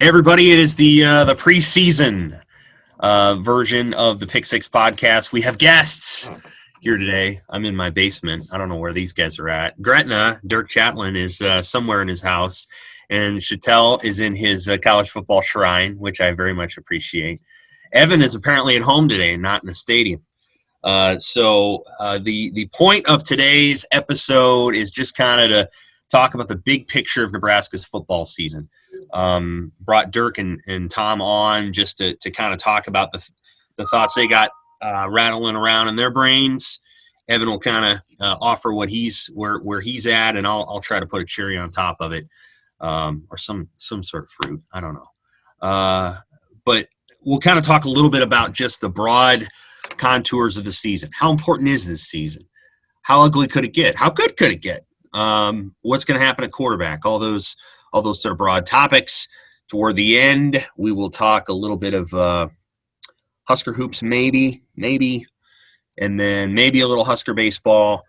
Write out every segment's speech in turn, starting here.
Hey everybody, it is the preseason version of the Pick Six podcast. We have guests here today. I'm in my basement. I don't know where these guys are at. Gretna, Dirk Chatelain, is somewhere in his house, and Shatel is in his college football shrine, which I very much appreciate. Evan is apparently at home today and not in the stadium. So the point of today's episode is just kind of to talk about the big picture of Nebraska's football season. Brought Dirk and Tom on just to kind of talk about the thoughts they got rattling around in their brains. Evan will kind of offer what where he's at, and I'll try to put a cherry on top of it, or some sort of fruit. I don't know. But we'll kind of talk a little bit about just the broad contours of the season. How important is this season? How ugly could it get? How good could it get? What's going to happen at quarterback? All those sort of broad topics. Toward the end, we will talk a little bit of Husker hoops, maybe, and then maybe a little Husker baseball.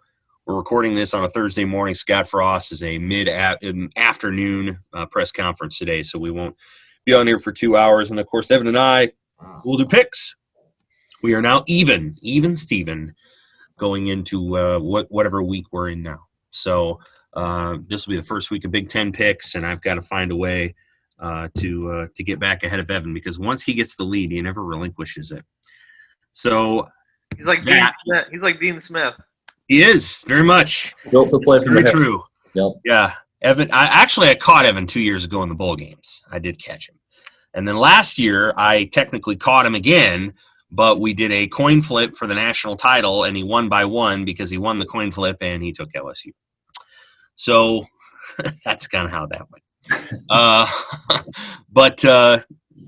We're recording this on a Thursday morning. Scott Frost is a mid-afternoon press conference today, so we won't be on here for 2 hours. And, of course, Evan and I will do picks. We are now even Steven, going into whatever week we're in now. So this will be the first week of Big Ten picks, and I've got to find a way to get back ahead of Evan, because once he gets the lead, he never relinquishes it. So he's like Dean Smith. He's like Dean Smith. He is very much. Built to play from very true. Yep. Yeah, Evan. I caught Evan 2 years ago in the bowl games. I did catch him, and then last year I technically caught him again. But we did a coin flip for the national title, and he won by one because he won the coin flip and he took LSU. So that's kind of how that went. But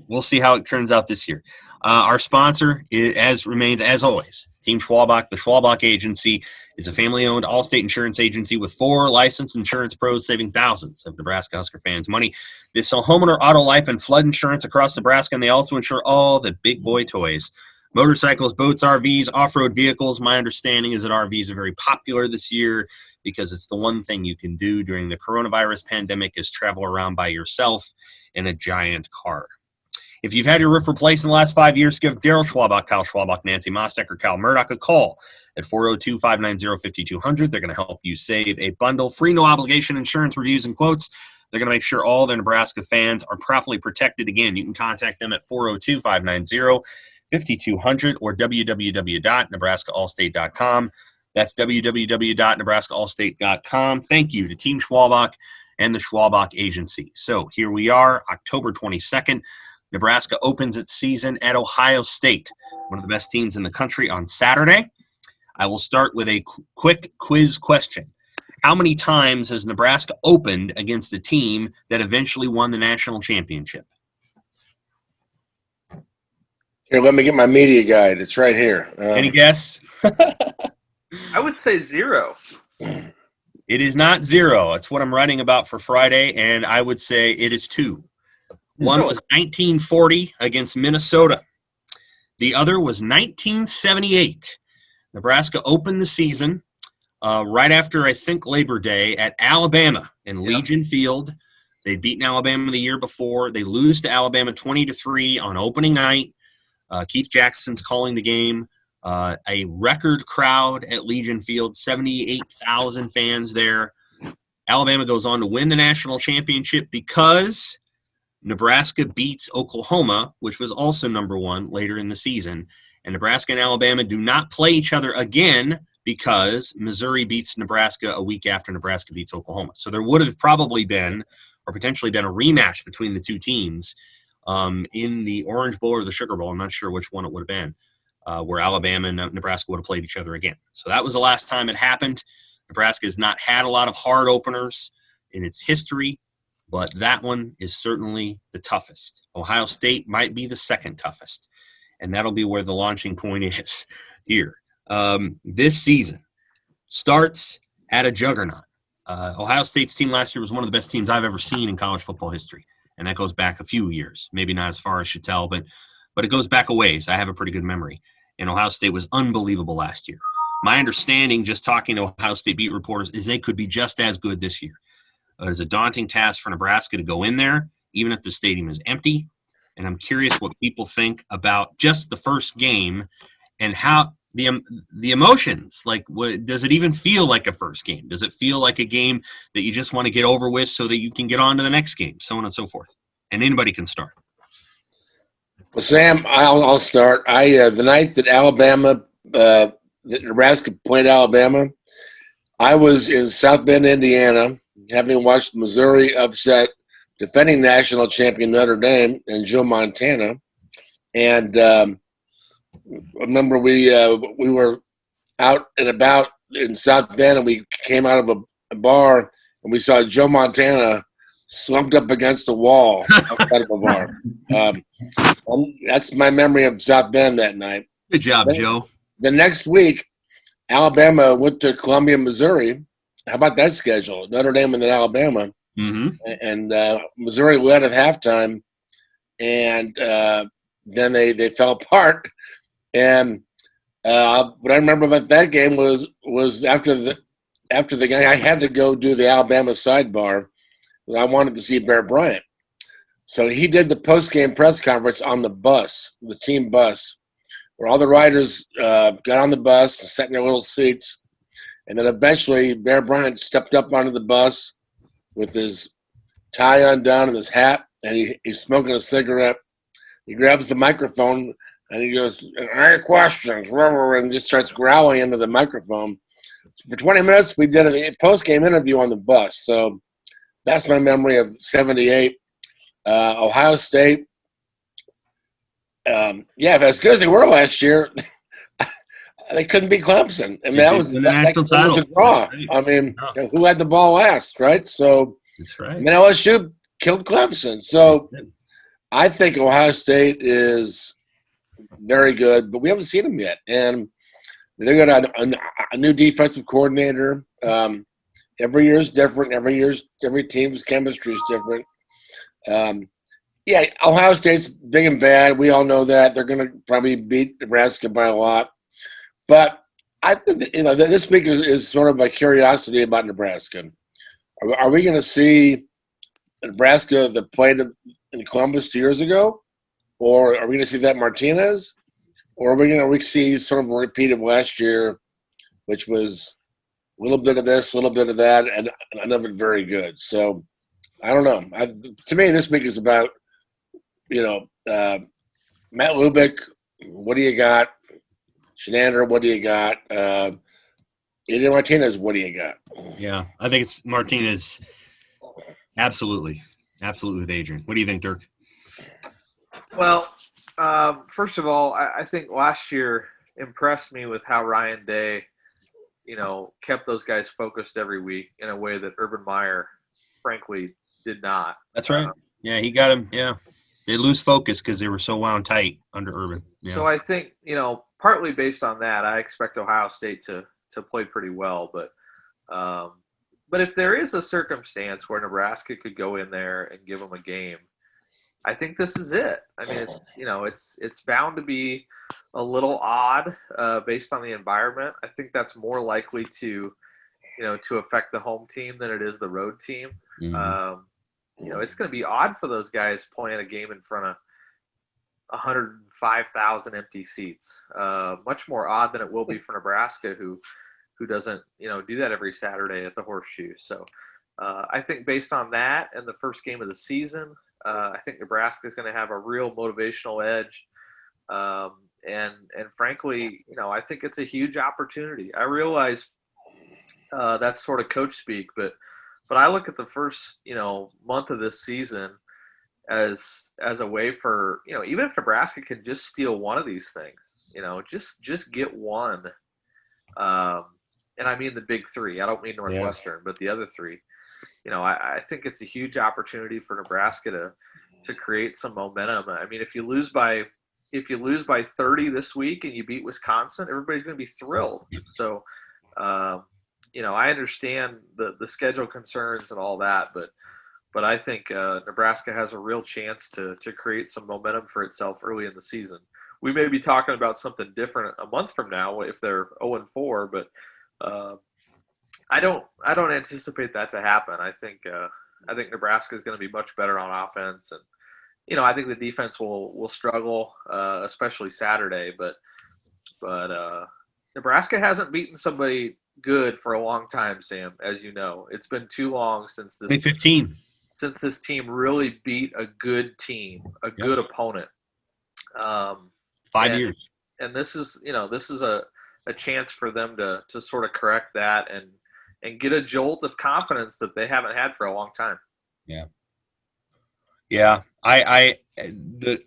we'll see how it turns out this year. Our sponsor remains, as always, Team Schwalbach. The Schwalbach Agency is a family-owned all-state insurance agency with 4 licensed insurance pros, saving thousands of Nebraska Husker fans money. They sell homeowner, auto, life, and flood insurance across Nebraska, and they also insure all the big boy toys. Motorcycles, boats, RVs, off-road vehicles. My understanding is that RVs are very popular this year because it's the one thing you can do during the coronavirus pandemic is travel around by yourself in a giant car. If you've had your roof replaced in the last 5 years, give Daryl Schwalbach, Kyle Schwalbach, Nancy Mostek, or Kyle Murdoch a call at 402-590-5200. They're going to help you save a bundle. Free, no-obligation insurance reviews and quotes. They're going to make sure all their Nebraska fans are properly protected. Again, you can contact them at 402-590-5200 or www.nebraskaallstate.com. That's www.nebraskaallstate.com. Thank you to Team Schwalbach and the Schwalbach Agency. So here we are, October 22nd. Nebraska opens its season at Ohio State, one of the best teams in the country, on Saturday. I will start with a quick quiz question. How many times has Nebraska opened against a team that eventually won the national championship? Here, let me get my media guide. It's right here. Any guess? I would say 0. It is not 0. It's what I'm writing about for Friday, and I would say it is 2. One was 1940 against Minnesota. The other was 1978. Nebraska opened the season right after, I think, Labor Day at Alabama in Legion Field. They'd beaten Alabama the year before. They lose to Alabama 20-3 on opening night. Keith Jackson's calling the game. A record crowd at Legion Field, 78,000 fans there. Alabama goes on to win the national championship because Nebraska beats Oklahoma, which was also number 1 later in the season. And Nebraska and Alabama do not play each other again because Missouri beats Nebraska a week after Nebraska beats Oklahoma. So there would have probably been or potentially been a rematch between the two teams in the Orange Bowl or the Sugar Bowl. I'm not sure which one it would have been, where Alabama and Nebraska would have played each other again. So that was the last time it happened. Nebraska has not had a lot of hard openers in its history, but that one is certainly the toughest. Ohio State might be the second toughest, and that'll be where the launching point is here. This season starts at a juggernaut. Ohio State's team last year was one of the best teams I've ever seen in college football history, and that goes back a few years, maybe not as far as Shatel, but it goes back a ways. I have a pretty good memory, and Ohio State was unbelievable last year. My understanding, just talking to Ohio State beat reporters, is they could be just as good this year. It's a daunting task for Nebraska to go in there, even if the stadium is empty. And I'm curious what people think about just the first game and how the emotions. Like, does it even feel like a first game? Does it feel like a game that you just want to get over with so that you can get on to the next game, so on and so forth? And anybody can start. Well, Sam, I'll start. The night that Nebraska played Alabama, I was in South Bend, Indiana, having watched Missouri upset defending national champion Notre Dame and Joe Montana. And I remember we were out and about in South Bend, and we came out of a bar, and we saw Joe Montana slumped up against a wall outside of a bar. That's my memory of South Bend that night. Good job, Joe. The next week, Alabama went to Columbia, Missouri. How about that schedule? Notre Dame and then Alabama. Mm-hmm. And Missouri led at halftime, and then they fell apart. And what I remember about that game was after the game, I had to go do the Alabama sidebar. I wanted to see Bear Bryant. So he did the post-game press conference on the bus, the team bus, where all the riders got on the bus and sat in their little seats. And then eventually Bear Bryant stepped up onto the bus with his tie undone and his hat, and he's smoking a cigarette. He grabs the microphone, and he goes, "Any questions?" and just starts growling into the microphone. For 20 minutes, we did a post-game interview on the bus. So that's my memory of 78. Ohio State, as good as they were last year, they couldn't beat Clemson. I mean, that was the national title. Draw. Right. I mean, who had the ball last, right? So that's right. I mean, LSU killed Clemson. So I think Ohio State is very good, but we haven't seen them yet. And they got a new defensive coordinator. Every year is different. Every team's chemistry is different. Ohio State's big and bad. We all know that. They're going to probably beat Nebraska by a lot. But I think that, this week is sort of a curiosity about Nebraska. Are we going to see Nebraska that played in Columbus 2 years ago? Or are we going to see that Martinez? Or are we going to see sort of a repeat of last year, which was a little bit of this, a little bit of that, and none of it very good. So I don't know. To me, this week is about, Matt Lubick, what do you got? Shenander, what do you got? Adrian Martinez, what do you got? Yeah, I think it's Martinez. Absolutely with Adrian. What do you think, Dirk? Well, first of all, I think last year impressed me with how Ryan Day, kept those guys focused every week in a way that Urban Meyer, frankly, did not. That's right. He got him. Yeah. They lose focus because they were so wound tight under Urban. Yeah. So I think, partly based on that, I expect Ohio State to play pretty well. But if there is a circumstance where Nebraska could go in there and give them a game, I think this is it. I mean, it's bound to be a little odd based on the environment. I think that's more likely to affect the home team than it is the road team. Mm-hmm. It's going to be odd for those guys playing a game in front of 105,000 empty seats. Much more odd than it will be for Nebraska, who doesn't do that every Saturday at the Horseshoe. So I think based on that and the first game of the season, I think Nebraska is going to have a real motivational edge. And frankly, I think it's a huge opportunity. I realize that's sort of coach speak, but I look at the first, month of this season as a way for, even if Nebraska can just steal one of these things, just get one. And I mean the big three. I don't mean Northwestern, but the other three. I think it's a huge opportunity for Nebraska to create some momentum. I mean, if you lose by 30 this week and you beat Wisconsin, everybody's going to be thrilled. So, I understand the schedule concerns and all that, but I think Nebraska has a real chance to create some momentum for itself early in the season. We may be talking about something different a month from now if they're 0-4, but I don't anticipate that to happen. I think I think Nebraska is going to be much better on offense, and I think the defense will struggle, especially Saturday. But Nebraska hasn't beaten somebody good for a long time, Sam. As you know, it's been too long since 2015. Since this team really beat a good team, a good opponent. 5 years. And this is a chance for them to sort of correct that and get a jolt of confidence that they haven't had for a long time. Yeah. Yeah. I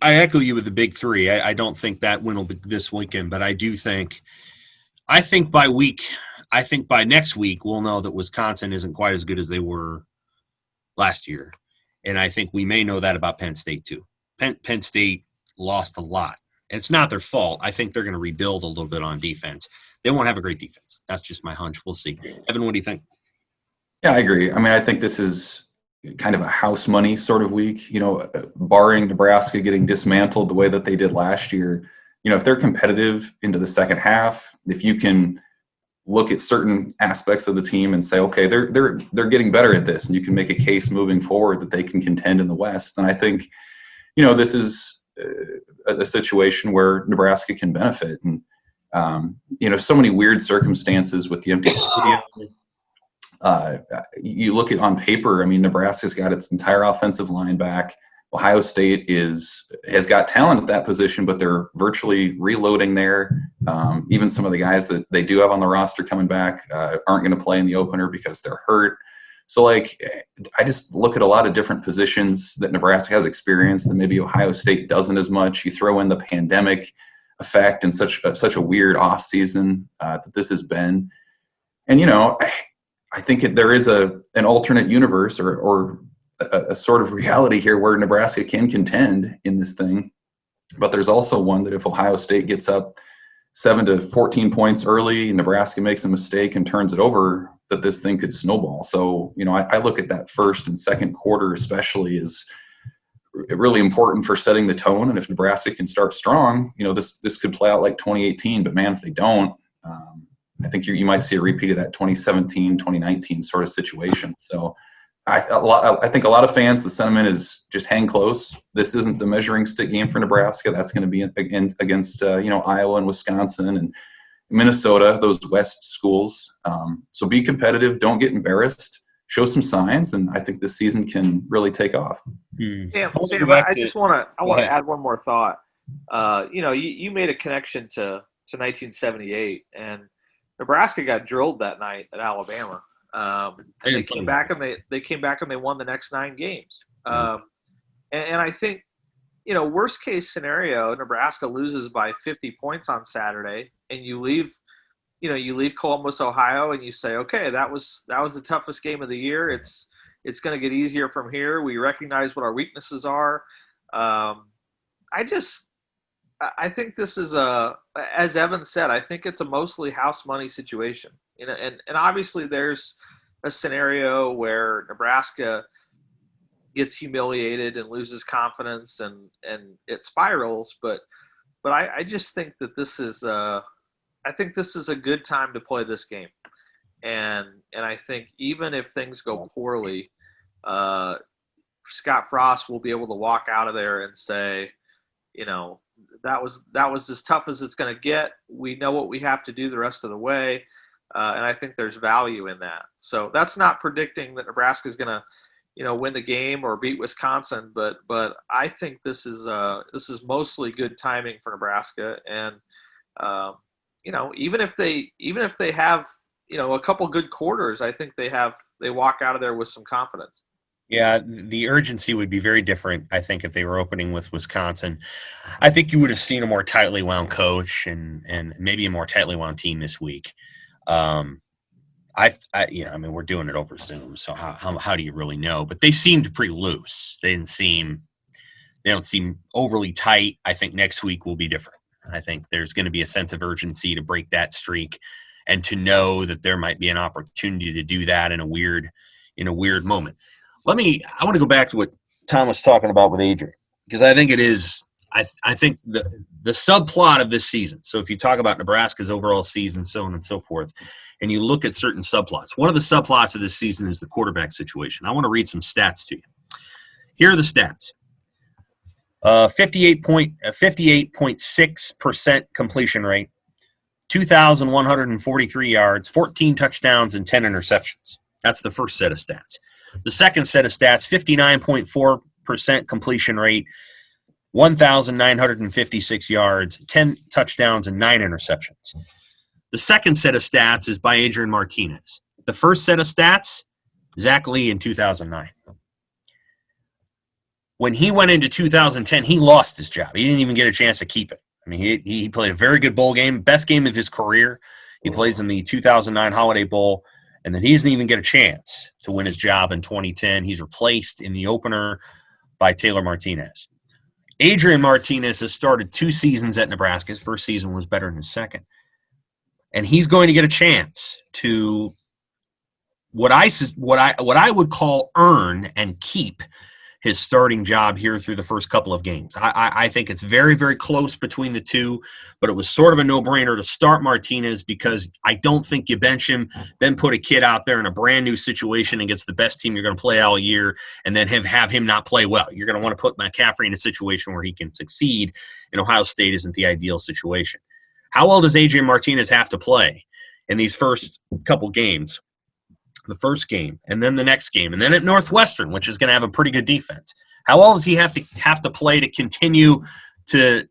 echo you with the big three. I don't think that win will be this weekend, but I think by next week we'll know that Wisconsin isn't quite as good as they were last year. And I think we may know that about Penn State too. Penn State lost a lot. It's not their fault. I think they're going to rebuild a little bit on defense. They won't have a great defense. That's just my hunch. We'll see. Evan, what do you think? Yeah, I agree. I mean, I think this is kind of a house money sort of week, barring Nebraska getting dismantled the way that they did last year. If they're competitive into the second half, if you can look at certain aspects of the team and say, okay, they're getting better at this, and you can make a case moving forward that they can contend in the West. And I think, this is a situation where Nebraska can benefit. And, so many weird circumstances with the empty stadium. You look at on paper, I mean, Nebraska's got its entire offensive line back. Ohio State has got talent at that position, but they're virtually reloading there. Even some of the guys that they do have on the roster coming back aren't going to play in the opener because they're hurt. So, I just look at a lot of different positions that Nebraska has experienced that maybe Ohio State doesn't as much. You throw in the pandemic effect and such a weird offseason that this has been. And, I think there is an alternate universe or a sort of reality here where Nebraska can contend in this thing. But there's also one that if Ohio State gets up 7 to 14 points early, Nebraska makes a mistake and turns it over, that this thing could snowball. So, I look at that first and second quarter especially as really important for setting the tone. And if Nebraska can start strong, this could play out like 2018. But, man, if they don't, I think you might see a repeat of that 2017, 2019 sort of situation. So I think a lot of fans, the sentiment is just hang close. This isn't the measuring stick game for Nebraska. That's going to be against Iowa and Wisconsin and Minnesota, those West schools. So be competitive. Don't get embarrassed. Show some signs, and I think this season can really take off. Sam, I want to add one more thought. You made a connection to 1978, and Nebraska got drilled that night at Alabama. And they came back and they won the next 9 games. And I think, worst case scenario, Nebraska loses by 50 points on Saturday, and you leave Columbus, Ohio, and you say, okay, that was the toughest game of the year. It's going to get easier from here. We recognize what our weaknesses are. I think this is as Evan said, I think it's a mostly house money situation. And obviously there's a scenario where Nebraska gets humiliated and loses confidence and it spirals. But I just think that this is a good time to play this game. And I think even if things go poorly, Scott Frost will be able to walk out of there and say, that was as tough as it's going to get. We know what we have to do the rest of the way, and I think there's value in that. So that's not predicting that Nebraska is going to, win the game or beat Wisconsin, but I think this is mostly good timing for Nebraska, and even if they have a couple good quarters, I think they walk out of there with some confidence. Yeah, the urgency would be very different, I think, if they were opening with Wisconsin. I think you would have seen a more tightly wound coach and maybe a more tightly wound team this week. We're doing it over Zoom, so how do you really know? But they seemed pretty loose. They don't seem overly tight. I think next week will be different. I think there's going to be a sense of urgency to break that streak and to know that there might be an opportunity to do that in a weird moment. I want to go back to what Tom was talking about with Adrian, because I think it is I think the subplot of this season, so if you talk about Nebraska's overall season, so on and so forth, and you look at certain subplots. One of the subplots of this season is the quarterback situation. I want to read some stats to you. Here are the stats. 58.6% completion rate, 2,143 yards, 14 touchdowns, and 10 interceptions. That's the first set of stats. The second set of stats, 59.4% completion rate, 1,956 yards, 10 touchdowns, and 9 interceptions. The second set of stats is by Adrian Martinez. The first set of stats, Zach Lee in 2009. When he went into 2010, he lost his job. He didn't even get a chance to keep it. I mean, he played a very good bowl game, best game of his career. He plays in the 2009 Holiday Bowl, and then he doesn't even get a chance to win his job in 2010. He's replaced in the opener by Taylor Martinez. Adrian Martinez has started 2 seasons at Nebraska. His first season was better than his second. And he's going to get a chance to what I would call earn and keep his starting job here through the first couple of games. I think it's very, very close between the two, but it was sort of a no-brainer to start Martinez because I don't think you bench him, then put a kid out there in a brand-new situation against the best team you're going to play all year, and then have him not play well. You're going to want to put McCaffrey in a situation where he can succeed, and Ohio State isn't the ideal situation. How well does Adrian Martinez have to play in these first couple games? The first game, and then the next game, and then at Northwestern, which is going to have a pretty good defense. How well does he have to play to continue to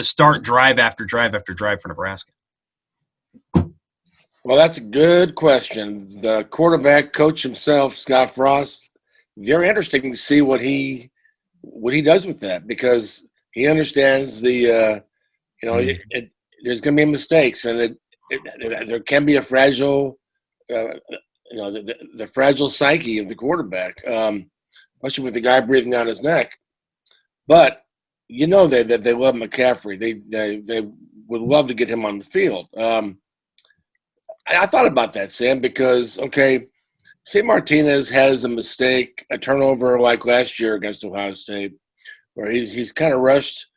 start drive after drive after drive for Nebraska? Well, that's a good question. The quarterback coach himself, Scott Frost, very interesting to see what he does with that because he understands there's going to be mistakes and there can be a fragile. The fragile psyche of the quarterback, especially with the guy breathing down his neck. But that they love McCaffrey. They would love to get him on the field. I thought about that, Sam, because say Martinez has a mistake, a turnover like last year against Ohio State, where he's kind of rushed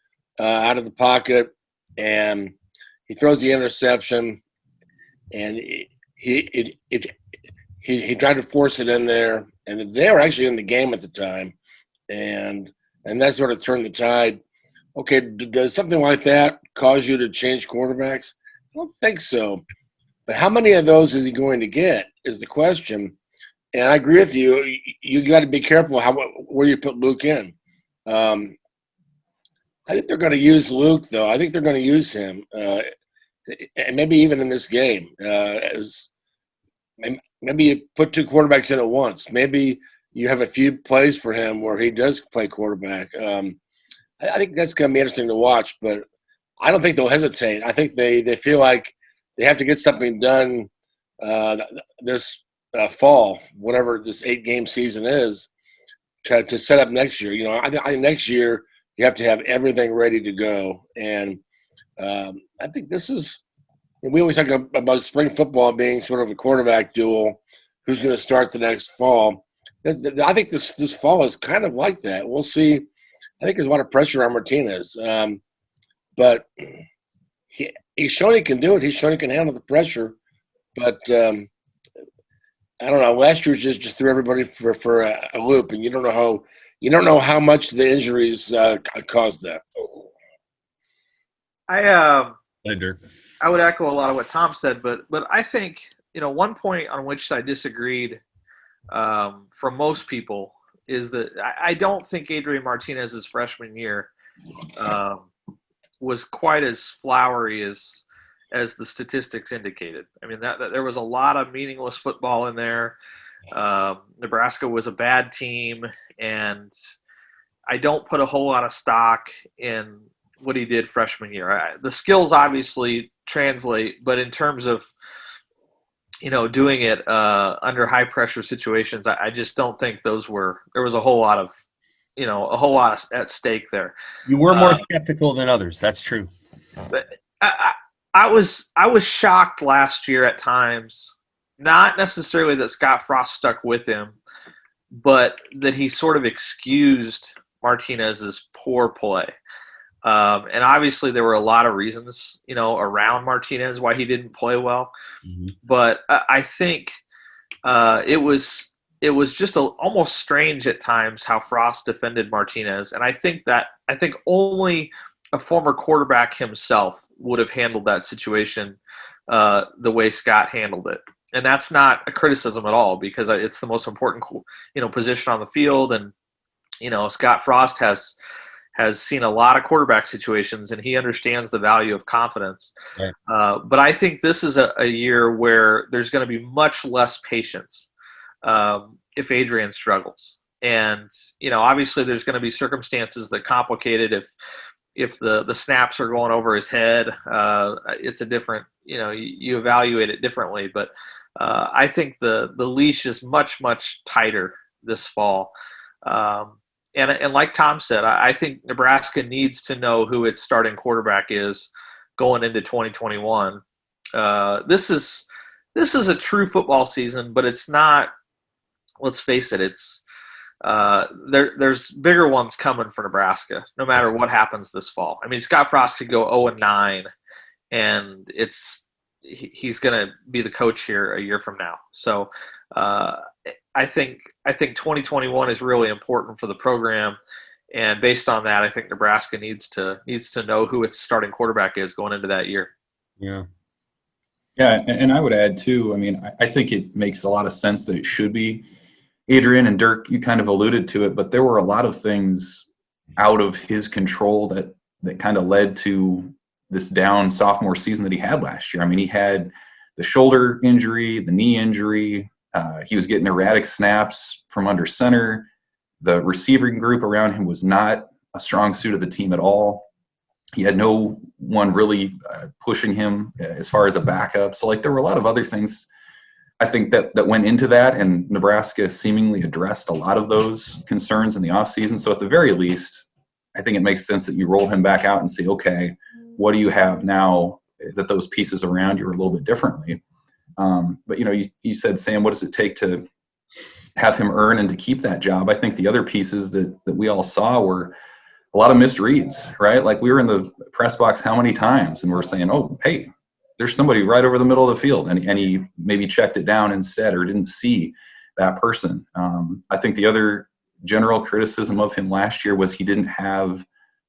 out of the pocket and he throws the interception, and he tried to force it in there, and they were actually in the game at the time, and that sort of turned the tide. Okay, does something like that cause you to change quarterbacks? I don't think so. But how many of those is he going to get is the question. And I agree with you. You got to be careful where you put Luke in. I think they're going to use Luke, though. I think they're going to use him, and maybe even in this game maybe you put 2 quarterbacks in at once. Maybe you have a few plays for him where he does play quarterback. I think that's going to be interesting to watch, but I don't think they'll hesitate. I think they feel like they have to get something done this fall, whatever this 8-game season is, to set up next year. I think next year you have to have everything ready to go. And I think this is – we always talk about spring football being sort of a quarterback duel, who's going to start the next fall. I think this fall is kind of like that. We'll see. I think there's a lot of pressure on Martinez. But he's shown he can do it. He's shown he can handle the pressure. But I don't know. Last year just threw everybody for a loop, and you don't know how much the injuries caused that. I would echo a lot of what Tom said, but I think one point on which I disagreed from most people is that I don't think Adrian Martinez's freshman year was quite as flowery as the statistics indicated. I mean, that there was a lot of meaningless football in there. Nebraska was a bad team, and I don't put a whole lot of stock in what he did freshman year. The skills obviously translate, but in terms of doing it under high pressure situations, I just don't think there was a whole lot of at stake there. You were more skeptical than others. That's true. But I was shocked last year at times, not necessarily that Scott Frost stuck with him, but that he sort of excused Martinez's poor play. And obviously there were a lot of reasons, around Martinez why he didn't play well. Mm-hmm. But I think it was just almost strange at times how Frost defended Martinez. And I think only a former quarterback himself would have handled that situation the way Scott handled it. And that's not a criticism at all, because it's the most important, position on the field. And, Scott Frost has seen a lot of quarterback situations, and he understands the value of confidence. Right. But I think this is a year where there's going to be much less patience if Adrian struggles. And, obviously there's going to be circumstances that complicate it. If the snaps are going over his head, it's a different, you evaluate it differently. But I think the leash is much, much tighter this fall. And like Tom said, I think Nebraska needs to know who its starting quarterback is going into 2021. This is a true football season, but it's not. Let's face it. It's there's bigger ones coming for Nebraska, no matter what happens this fall. I mean, Scott Frost could go 0-9, and he's going to be the coach here a year from now. So I think 2021 is really important for the program, and based on that, I think Nebraska needs to know who its starting quarterback is going into that year. Yeah. Yeah, and I would add too, I mean, I think it makes a lot of sense that it should be Adrian. And Dirk, you kind of alluded to it, but there were a lot of things out of his control that kind of led to this down sophomore season that he had last year. I mean, he had the shoulder injury, the knee injury. He was getting erratic snaps from under center. The receiving group around him was not a strong suit of the team at all. He had no one really pushing him as far as a backup. So, there were a lot of other things, I think, that went into that, and Nebraska seemingly addressed a lot of those concerns in the offseason. So at the very least, I think it makes sense that you roll him back out and say, okay, what do you have now that those pieces around you are a little bit differently? But, you said, Sam, what does it take to have him earn and to keep that job? I think the other pieces that we all saw were a lot of missed reads, right? Like, we were in the press box how many times, and we're saying, oh, hey, there's somebody right over the middle of the field, and he maybe checked it down instead or didn't see that person. I think the other general criticism of him last year was he didn't have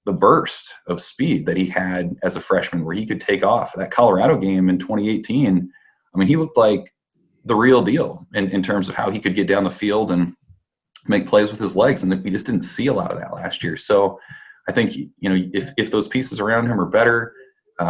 the burst of speed that he had as a freshman, where he could take off. That Colorado game in 2018, I mean, he looked like the real deal in terms of how he could get down the field and make plays with his legs, and we just didn't see a lot of that last year. So I think, if those pieces around him are better,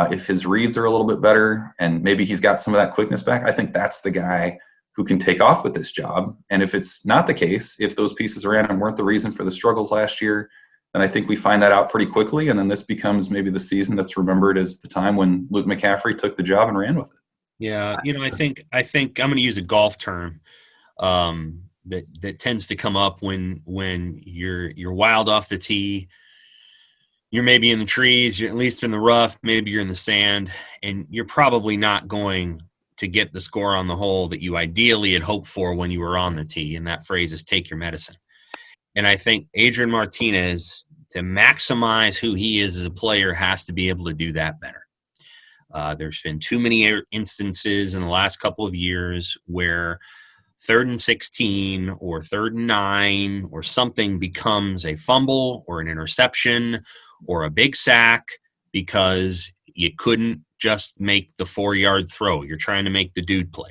if his reads are a little bit better, and maybe he's got some of that quickness back, I think that's the guy who can take off with this job. And if it's not the case, if those pieces around him weren't the reason for the struggles last year, then I think we find that out pretty quickly, and then this becomes maybe the season that's remembered as the time when Luke McCaffrey took the job and ran with it. Yeah, I think I'm going to use a golf term that tends to come up when you're wild off the tee. You're maybe in the trees, you're at least in the rough, maybe you're in the sand, and you're probably not going to get the score on the hole that you ideally had hoped for when you were on the tee. And that phrase is take your medicine. And I think Adrian Martinez, to maximize who he is as a player, has to be able to do that better. There's been too many instances in the last couple of years where 3rd and 16 or 3rd and 9 or something becomes a fumble or an interception or a big sack because you couldn't just make the 4-yard throw. You're trying to make the dude play.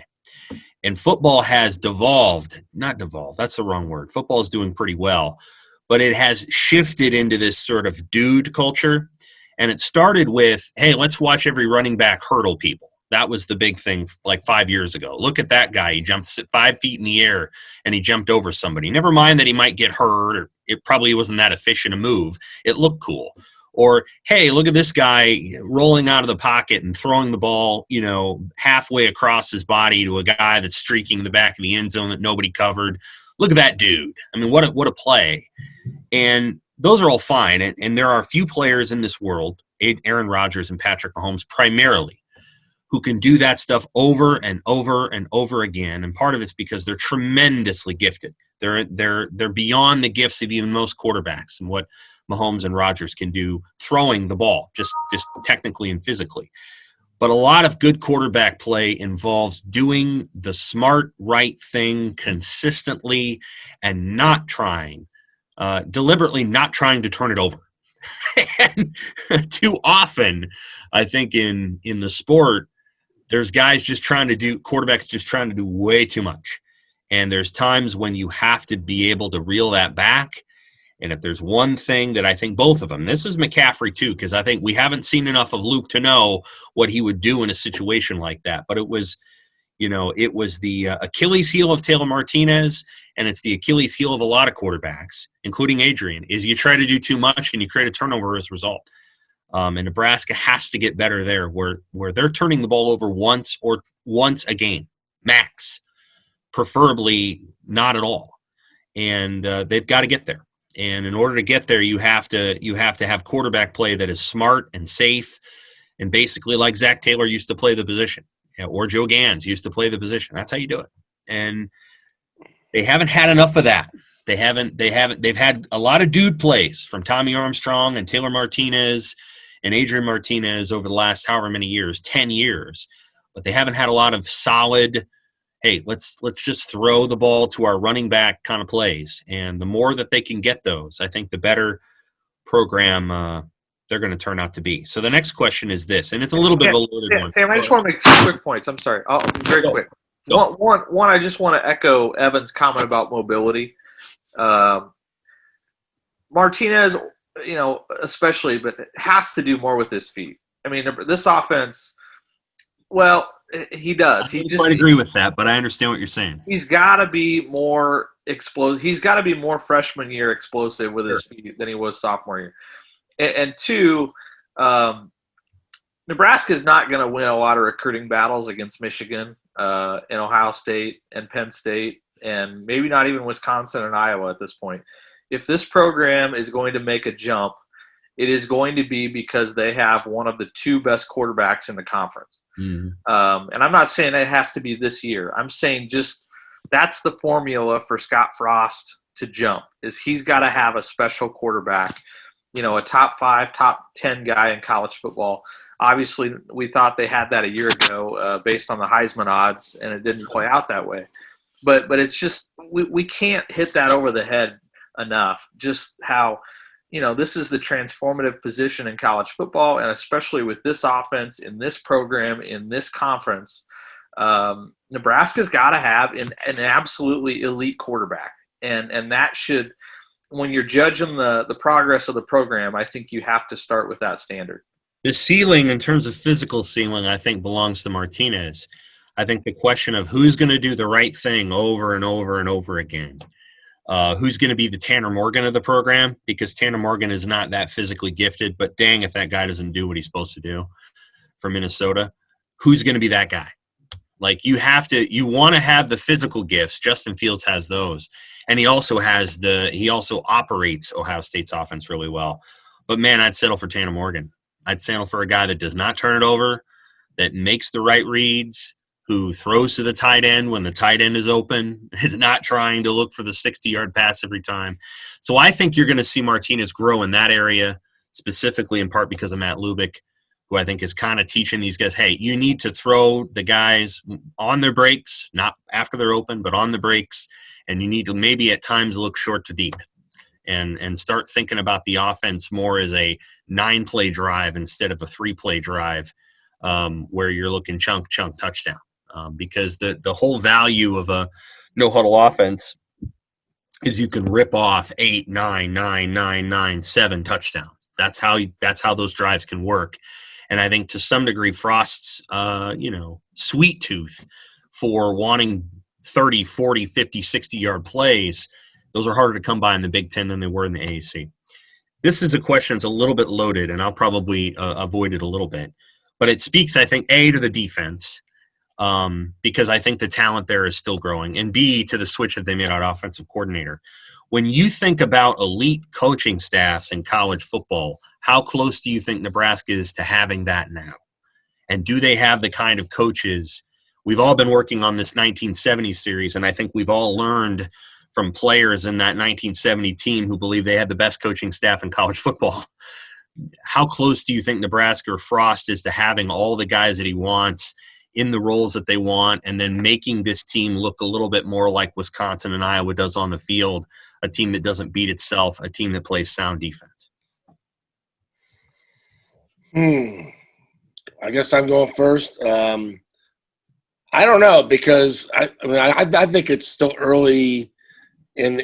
And football has not devolved, that's the wrong word. Football is doing pretty well, but it has shifted into this sort of dude culture. And it started with, hey, let's watch every running back hurdle people. That was the big thing 5 years ago. Look at that guy. He jumped 5 feet in the air and he jumped over somebody. Never mind that he might get hurt, or it probably wasn't that efficient a move. It looked cool. Or, hey, look at this guy rolling out of the pocket and throwing the ball, halfway across his body to a guy that's streaking the back of the end zone that nobody covered. Look at that dude. I mean, what a play. And those are all fine. And there are a few players in this world, Aaron Rodgers and Patrick Mahomes primarily, who can do that stuff over and over and over again. And part of it's because they're tremendously gifted. They're beyond the gifts of even most quarterbacks. And what Mahomes and Rodgers can do throwing the ball, just technically and physically. But a lot of good quarterback play involves doing the smart, right thing consistently and not trying, deliberately not trying to turn it over. And too often, I think in the sport, there's guys quarterbacks just trying to do way too much. And there's times when you have to be able to reel that back. And if there's one thing that I think both of them, this is McCaffrey too, because I think we haven't seen enough of Luke to know what he would do in a situation like that. But it was the Achilles heel of Taylor Martinez, and it's the Achilles heel of a lot of quarterbacks, including Adrian, is you try to do too much and you create a turnover as a result. And Nebraska has to get better there, where they're turning the ball over once a game, max, preferably not at all. And they've got to get there. And in order to get there, you have to have quarterback play that is smart and safe, and basically like Zach Taylor used to play the position, or Joe Gans used to play the position. That's how you do it. And they haven't had enough of that. They've had a lot of dude plays from Tommy Armstrong and Taylor Martinez and Adrian Martinez over the last however many years, 10 years, but they haven't had a lot of solid, hey, let's just throw the ball to our running back kind of plays. And the more that they can get those, I think the better program they're going to turn out to be. So the next question is this, and it's a little bit of a loaded one. Sam, I just want to make two quick points. I'm sorry. Very quick. One, I just want to echo Evan's comment about mobility. Martinez, especially, but has to do more with his feet. I mean, this offense, well, he does. I don't quite agree with that, but I understand what you're saying. He's got to be more explosive. He's got to be more freshman year explosive with his feet than he was sophomore year. And two, Nebraska is not going to win a lot of recruiting battles against Michigan and Ohio State and Penn State and maybe not even Wisconsin and Iowa at this point. If this program is going to make a jump, it is going to be because they have one of the two best quarterbacks in the conference. Mm-hmm. And I'm not saying it has to be this year. I'm saying just that's the formula for Scott Frost to jump, is he's got to have a special quarterback, a top 5, top 10 guy in college football. Obviously, we thought they had that a year ago based on the Heisman odds, and it didn't play out that way. But it's just we can't hit that over the head enough, just how this is the transformative position in college football, and especially with this offense, in this program, in this conference, Nebraska's got to have an absolutely elite quarterback. And that should, when you're judging the progress of the program, I think you have to start with that standard. The ceiling, in terms of physical ceiling, I think belongs to Martinez. I think the question of who's going to do the right thing over and over and over again, who's going to be the Tanner Morgan of the program, because Tanner Morgan is not that physically gifted, but dang if that guy doesn't do what he's supposed to do for Minnesota. Who's going to be that guy? Like, you want to have the physical gifts. Justin Fields has those. And he also operates Ohio State's offense really well. But man, I'd settle for Tanner Morgan. I'd settle for a guy that does not turn it over, that makes the right reads, who throws to the tight end when the tight end is open, is not trying to look for the 60-yard pass every time. So I think you're going to see Martinez grow in that area, specifically in part because of Matt Lubick, who I think is kind of teaching these guys, hey, you need to throw the guys on their breaks, not after they're open, but on the breaks, and you need to maybe at times look short to deep and start thinking about the offense more as a 9-play drive instead of a 3-play drive where you're looking chunk, touchdown. Because the whole value of a no-huddle offense is you can rip off 8, 9, 9, 9, 9, 7 touchdowns. That's how those drives can work. And I think to some degree Frost's, sweet tooth for wanting 30, 40, 50, 60-yard plays, those are harder to come by in the Big Ten than they were in the AAC. This is a question that's a little bit loaded, and I'll probably avoid it a little bit. But it speaks, I think, A, to the defense, because I think the talent there is still growing, and B, to the switch that they made on offensive coordinator. When you think about elite coaching staffs in college football, how close do you think Nebraska is to having that now? And do they have the kind of coaches? We've all been working on this 1970s series, and I think we've all learned from players in that 1970 team who believe they had the best coaching staff in college football. How close do you think Nebraska or Frost is to having all the guys that he wants in the roles that they want, and then making this team look a little bit more like Wisconsin and Iowa does on the field, a team that doesn't beat itself, a team that plays sound defense? I guess I'm going first. I don't know, because I think it's still early in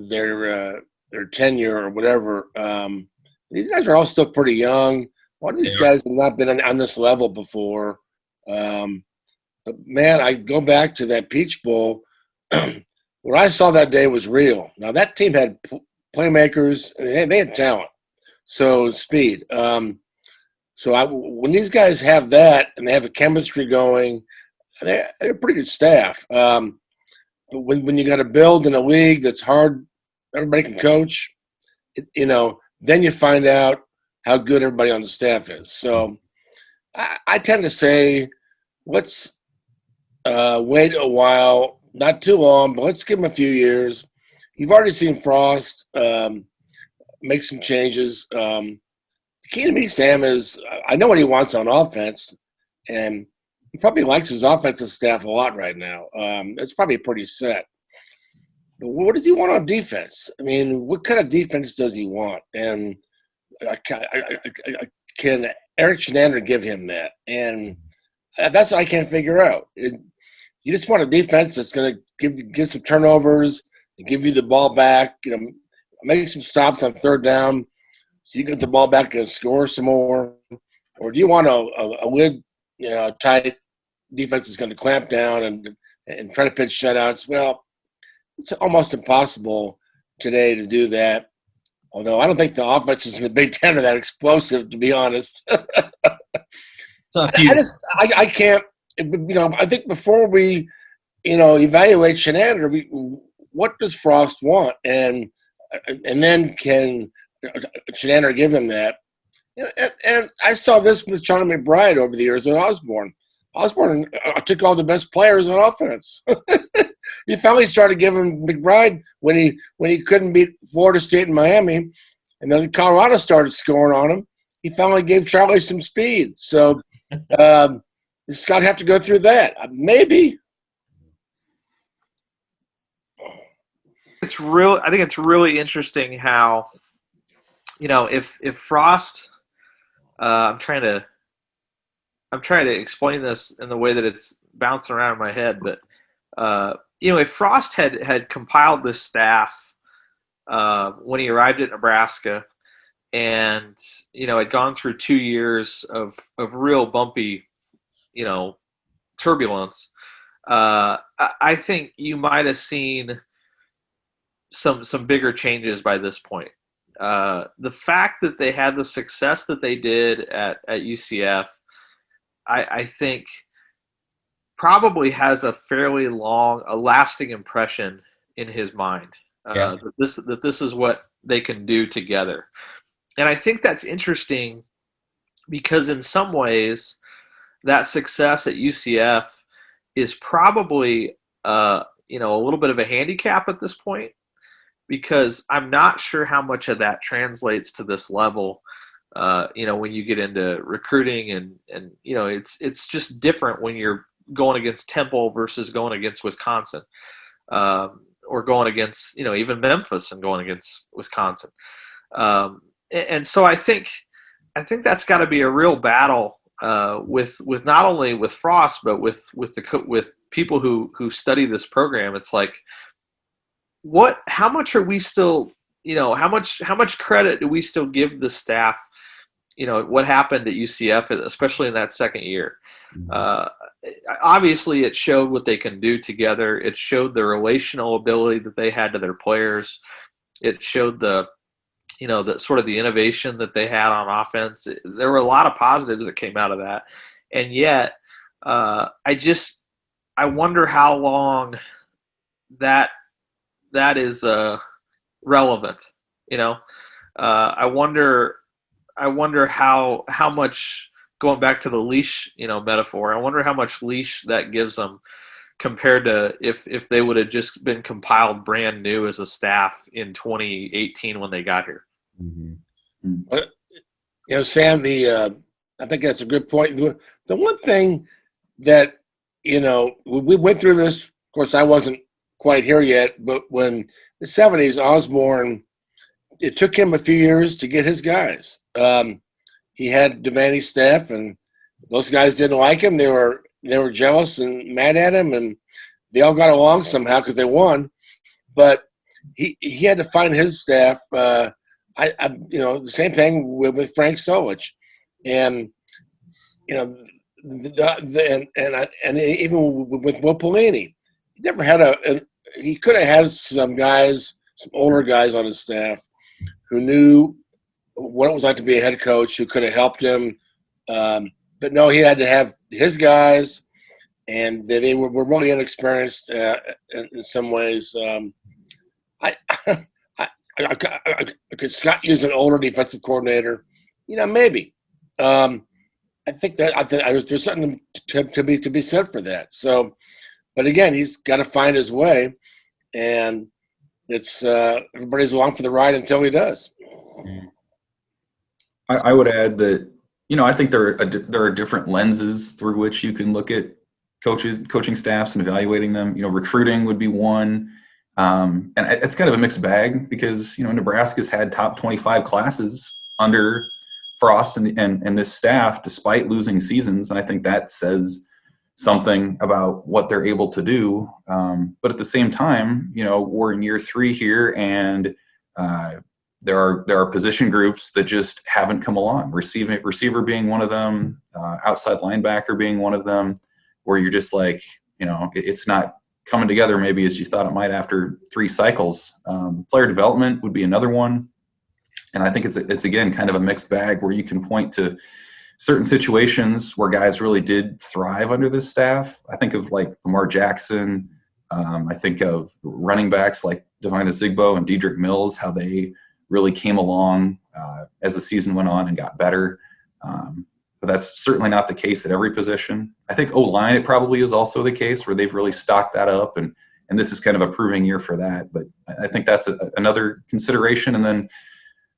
their tenure or whatever. These guys are all still pretty young. A lot of these guys have not been on this level before. But man, I go back to that Peach Bowl. What I saw that day was real. Now that team had playmakers. They had talent, so speed. When these guys have that and they have a chemistry going, they're a pretty good staff. But when you got to build in a league that's hard, everybody can coach, then you find out how good everybody on the staff is. So I tend to say, let's wait a while, not too long, but let's give him a few years. You've already seen Frost make some changes. The key to me, Sam, is I know what he wants on offense, and he probably likes his offensive staff a lot right now. It's probably pretty set. But what does he want on defense? I mean, what kind of defense does he want? And can Eric Shenander give him that? And that's what I can't figure out. You just want a defense that's going to give some turnovers and give you the ball back, make some stops on third down so you get the ball back and score some more. Or do you want a lid, tight defense that's going to clamp down and try to pitch shutouts? Well, it's almost impossible today to do that. Although I don't think the offenses in the Big Ten are that explosive, to be honest. So I can't. I think before we, evaluate Shenander, what does Frost want, and then can Shenander give him that? And I saw this with John McBride over the years at Osborne. Osborne took all the best players on offense. He finally started giving McBride when he couldn't beat Florida State and Miami, and then Colorado started scoring on him. He finally gave Charlie some speed. So he's got to have to go through that. Maybe. I think it's really interesting how, if Frost, I'm trying to explain this in the way that it's bouncing around in my head, but if Frost had compiled this staff when he arrived at Nebraska, and had gone through 2 years of real bumpy, turbulence, I think you might have seen some bigger changes by this point. The fact that they had the success that they did at UCF, I think probably has a fairly lasting impression in his mind. That this is what they can do together. And I think that's interesting because in some ways that success at UCF is probably a little bit of a handicap at this point, because I'm not sure how much of that translates to this level. When you get into recruiting and it's just different when you're going against Temple versus going against Wisconsin, or going against, even Memphis and going against Wisconsin. And so I think that's got to be a real battle with not only with Frost, but with people who study this program. It's like, how much are we still, how much credit do we still give the staff, what happened at UCF, especially in that second year? Obviously it showed what they can do together. It showed the relational ability that they had to their players. It showed the sort of the innovation that they had on offense. There were a lot of positives that came out of that. And yet I wonder how long that is relevant. I wonder how much, going back to the leash, metaphor, I wonder how much leash that gives them compared to if they would have just been compiled brand new as a staff in 2018 when they got here. But, Sam, I think that's a good point. The one thing that, we went through this, of course, I wasn't quite here yet, but when the 70s, Osborne, it took him a few years to get his guys. He had Devaney's staff, and those guys didn't like him. They were jealous and mad at him, and they all got along somehow because they won. But he had to find his staff. The same thing with Frank Solich, and and even with Will Pelini, he never had he could have had some older guys on his staff who knew what it was like to be a head coach, who could have helped him. But no, he had to have his guys, and they were really inexperienced in some ways. I could Scott use an older defensive coordinator? Maybe. I think there's something to be said for that. So, but again, he's got to find his way, and it's everybody's along for the ride until he does. I would add that I think there are different lenses through which you can look at coaching staffs and evaluating them. Recruiting would be one, and it's kind of a mixed bag because Nebraska's had top 25 classes under Frost and this staff despite losing seasons, and I think that says something about what they're able to do. But at the same time, we're in year 3 here, and there are position groups that just haven't come along. Receiver being one of them, outside linebacker being one of them, where you're just like, it's not coming together maybe as you thought it might after 3 cycles. Player development would be another one. And I think it's again kind of a mixed bag where you can point to certain situations where guys really did thrive under this staff. I think of like Lamar Jackson. I think of running backs like Devina Zigbo and Dedrick Mills, how they really came along as the season went on and got better. But that's certainly not the case at every position. I think O-line, it probably is also the case where they've really stocked that up, and this is kind of a proving year for that. But I think that's another consideration. And then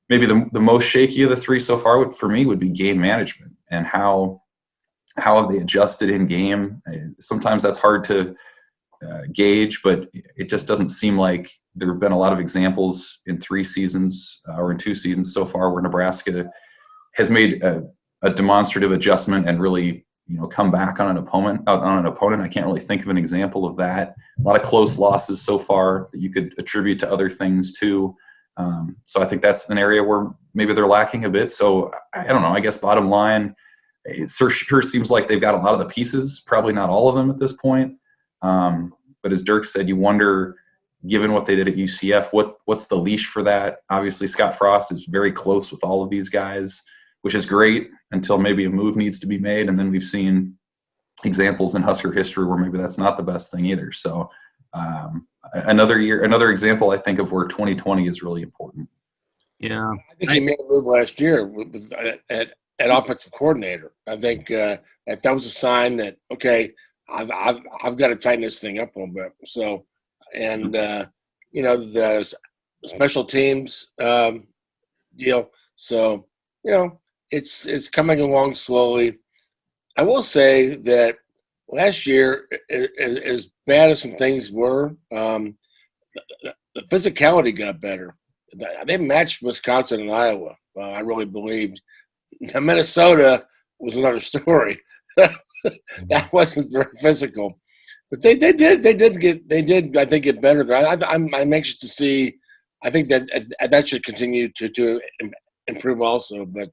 maybe the most shaky of the 3 so far for me would be game management and how have they adjusted in game. Sometimes that's hard to gauge, but it just doesn't seem like there have been a lot of examples in 3 seasons or in 2 seasons so far where Nebraska has made a demonstrative adjustment and really come back on an opponent. I can't really think of an example of that. A lot of close losses so far that you could attribute to other things too. So I think that's an area where maybe they're lacking a bit. So I don't know. I guess bottom line, it sure seems like they've got a lot of the pieces, probably not all of them at this point. But as Dirk said, you wonder, given what they did at UCF, what's the leash for that? Obviously, Scott Frost is very close with all of these guys, which is great until maybe a move needs to be made. And then we've seen examples in Husker history where maybe that's not the best thing either. So another example, I think, of where 2020 is really important. Yeah. I think he made a move last year at offensive coordinator. I think that was a sign that, okay, I've got to tighten this thing up a little bit. So, and the special teams deal. So, it's coming along slowly. I will say that last year, as bad as some things were, the physicality got better. They matched Wisconsin and Iowa. I really believed. Now, Minnesota was another story. That wasn't very physical, but they did I think get better. I'm anxious to see. I think that should continue to improve also. But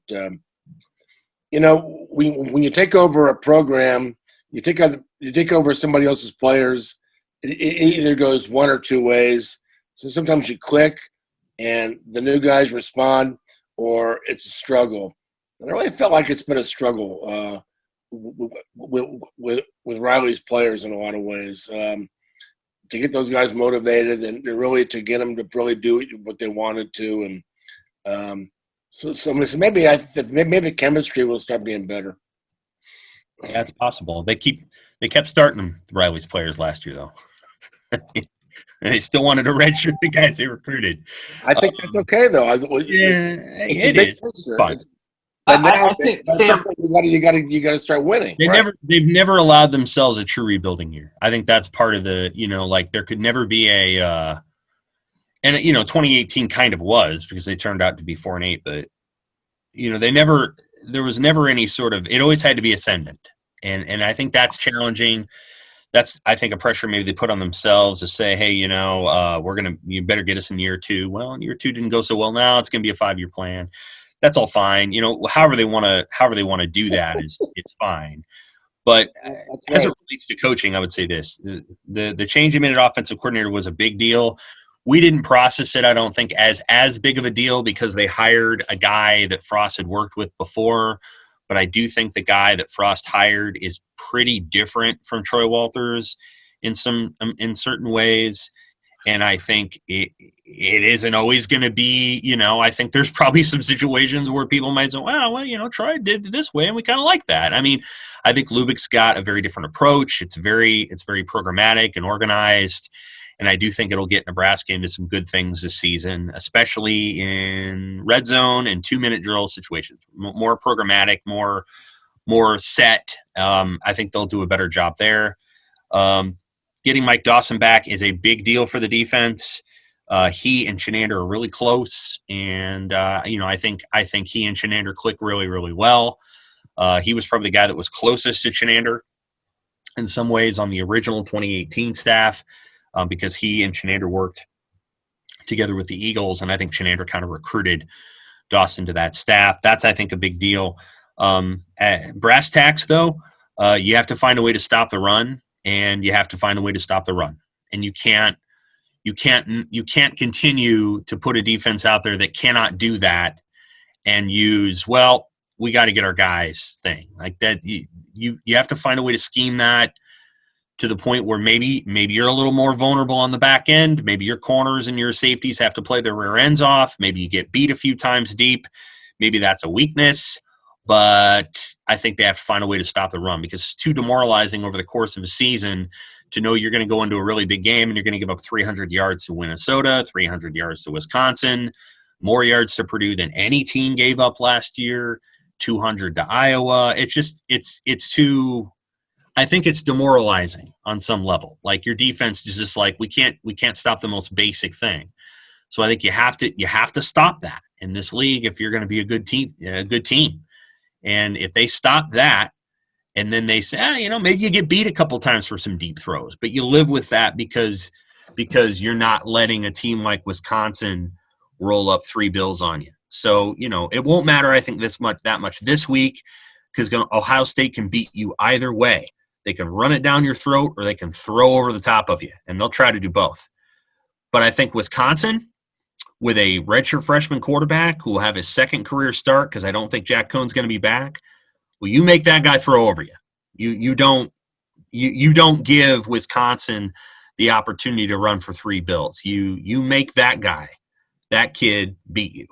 when you take over a program, you take over somebody else's players. It either goes one or two ways. So sometimes you click, and the new guys respond, or it's a struggle. And I really felt like it's been a struggle with Riley's players in a lot of ways, to get those guys motivated and really to get them to really do what they wanted to. And so maybe chemistry will start being better. Yeah, it's possible. They keep They kept starting Riley's players last year, though. And they still wanted to redshirt the guys they recruited. I think that's okay, though. It is fun. But now I think Sam, you got to start winning. They've never allowed themselves a true rebuilding year. I think that's part of the, like there could never be a, and 2018 kind of was because they turned out to be 4-8, but there was never any sort of, it always had to be ascendant. And I think that's challenging. That's, I think, a pressure maybe they put on themselves to say, hey, you better get us in year 2. Well, year 2 didn't go so well. Now it's going to be a 5-year plan. That's all fine. However they want to do that it's fine. But as it relates to coaching, I would say this: the change in minute offensive coordinator was a big deal. We didn't process it, I don't think, as big of a deal because they hired a guy that Frost had worked with before. But I do think the guy that Frost hired is pretty different from Troy Walters in certain ways. And I think it isn't always going to be, I think there's probably some situations where people might say, well, Troy did it this way, and we kind of like that. I mean, I think Lubick's got a very different approach. It's very programmatic and organized. And I do think it'll get Nebraska into some good things this season, especially in red zone and 2-minute drill situations. More programmatic, more set. I think they'll do a better job there. Getting Mike Dawson back is a big deal for the defense. He and Chenander are really close, and I think he and Chenander click really, really well. He was probably the guy that was closest to Chenander in some ways on the original 2018 staff. Because he and Chenander worked together with the Eagles, and I think Chenander kind of recruited Dawson to that staff. That's, I think, a big deal. Brass tacks, though, you have to find a way to stop the run, and you have to find a way to stop the run. And you can't continue to put a defense out there that cannot do that and use, we got to get our guys thing like that. You have to find a way to scheme that to the point where maybe you're a little more vulnerable on the back end. Maybe your corners and your safeties have to play their rear ends off. Maybe you get beat a few times deep. Maybe that's a weakness. But I think they have to find a way to stop the run because it's too demoralizing over the course of a season to know you're going to go into a really big game and you're going to give up 300 yards to Minnesota, 300 yards to Wisconsin, more yards to Purdue than any team gave up last year, 200 to Iowa. It's too – I think it's demoralizing on some level. Like your defense is just like we can't stop the most basic thing. So I think you have to stop that in this league if you're going to be a good team. And if they stop that, and then they say, maybe you get beat a couple times for some deep throws, but you live with that because you're not letting a team like Wisconsin roll up 3 bills on you. So it won't matter. I think that much this week because Ohio State can beat you either way. They can run it down your throat or they can throw over the top of you, and they'll try to do both. But I think Wisconsin, with a redshirt freshman quarterback who will have his second career start because I don't think Jack Cohn's going to be back, well, you make that guy throw over you. You don't give Wisconsin the opportunity to run for 3 bills. You make that kid beat you.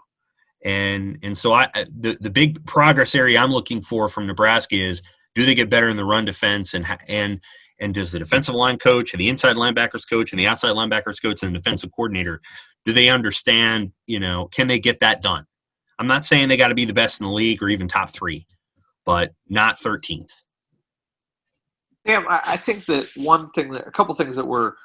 And so the big progress area I'm looking for from Nebraska is, do they get better in the run defense, and does the defensive line coach and the inside linebackers coach and the outside linebackers coach and the defensive coordinator, do they understand, can they get that done? I'm not saying they got to be the best in the league or even top 3, but not 13th. Yeah, I think that a couple things that were,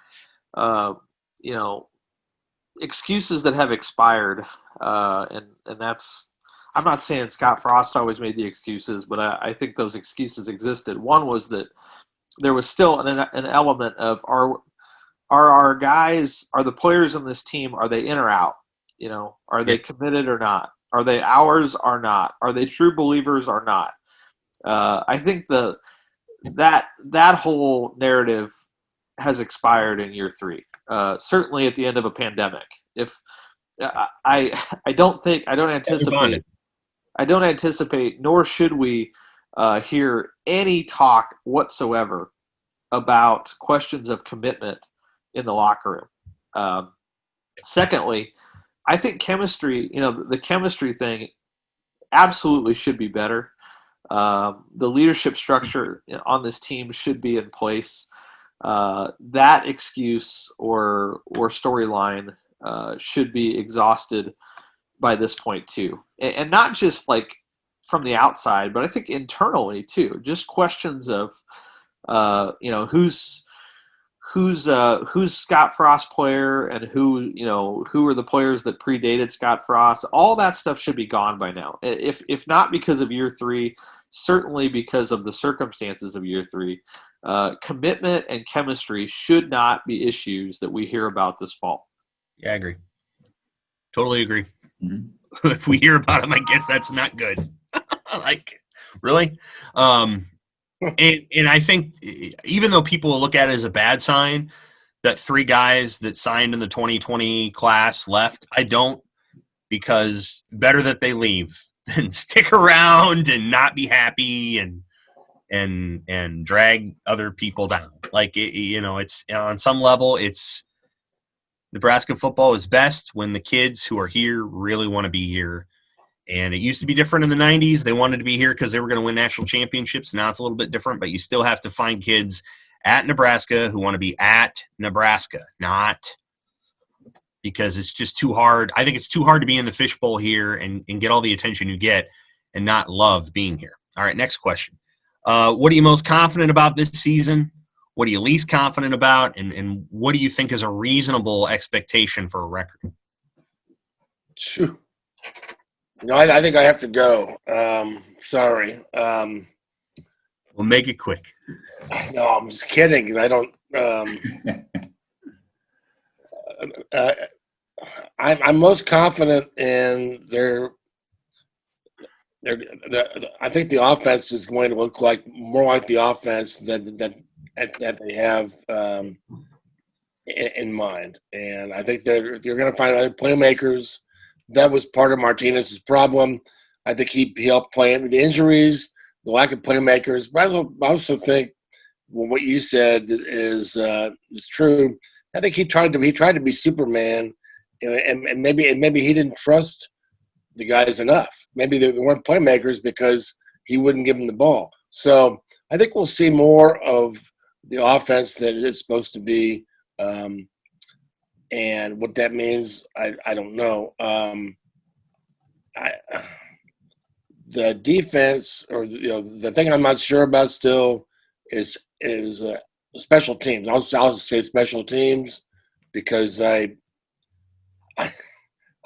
excuses that have expired, and that's, I'm not saying Scott Frost always made the excuses, but I think those excuses existed. One was that there was still an element of are our guys, are the players on this team, are they in or out? Are they committed or not? Are they ours or not? Are they true believers or not? I think that whole narrative has expired in year 3. Certainly at the end of a pandemic. If I don't anticipate, nor should we hear any talk whatsoever about questions of commitment in the locker room. Secondly, I think chemistry, the chemistry thing absolutely should be better. The leadership structure on this team should be in place. That excuse or storyline should be exhausted by this point too, and not just like from the outside, but I think internally too. Just questions of who's Scott Frost player and who are the players that predated Scott Frost. All that stuff should be gone by now. If not because of year 3, certainly because of the circumstances of year 3. Commitment and chemistry should not be issues that we hear about this fall. Yeah, I agree. Totally agree. Mm-hmm. If we hear about them, I guess that's not good. Like, really? And I think even though people will look at it as a bad sign that 3 guys that signed in the 2020 class left, I don't, because better that they leave than stick around and not be happy and drag other people down. Like, it's on some level, it's Nebraska football is best when the kids who are here really want to be here. And it used to be different in the 90s. They wanted to be here because they were going to win national championships. Now it's a little bit different, but you still have to find kids at Nebraska who want to be at Nebraska, not because it's just too hard. I think it's too hard to be in the fishbowl here and get all the attention you get and not love being here. All right, next question. What are you most confident about this season? What are you least confident about? And what do you think is a reasonable expectation for a record? Shoo. I think I have to go. Sorry. We'll make it quick. No, I'm just kidding. I don't. I'm most confident in their. I think the offense is going to look like more like the offense that they have in mind, and I think they're going to find other playmakers. That was part of Martinez's problem. I think he helped play into the injuries, the lack of playmakers. But I also think what you said is true. I think he tried to be Superman, and maybe he didn't trust the guys enough. Maybe they weren't playmakers because he wouldn't give them the ball. So I think we'll see more of the offense that it's supposed to be. And what that means, I don't know. The defense, or the thing I'm not sure about still is special teams. I'll say special teams because I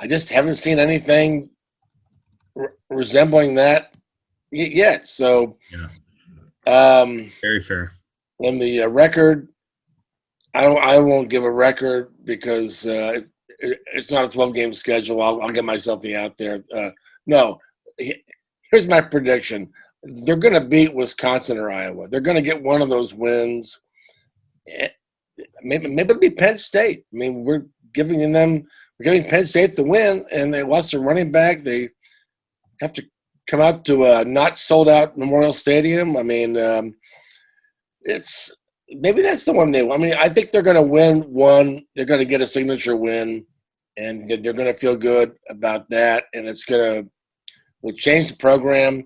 just haven't seen anything resembling that yet. So, Very fair. On the record, I won't give a record because it's not a 12-game schedule. I'll get myself out there. No, here's my prediction: they're going to beat Wisconsin or Iowa. They're going to get one of those wins. Maybe it'll be Penn State. I mean, we're giving Penn State the win, and they lost their running back. They have to come out to a not sold out Memorial Stadium. I mean, it's. Maybe that's the one I think they're going to win one. They're going to get a signature win, and they're going to feel good about that. And it's will change the program.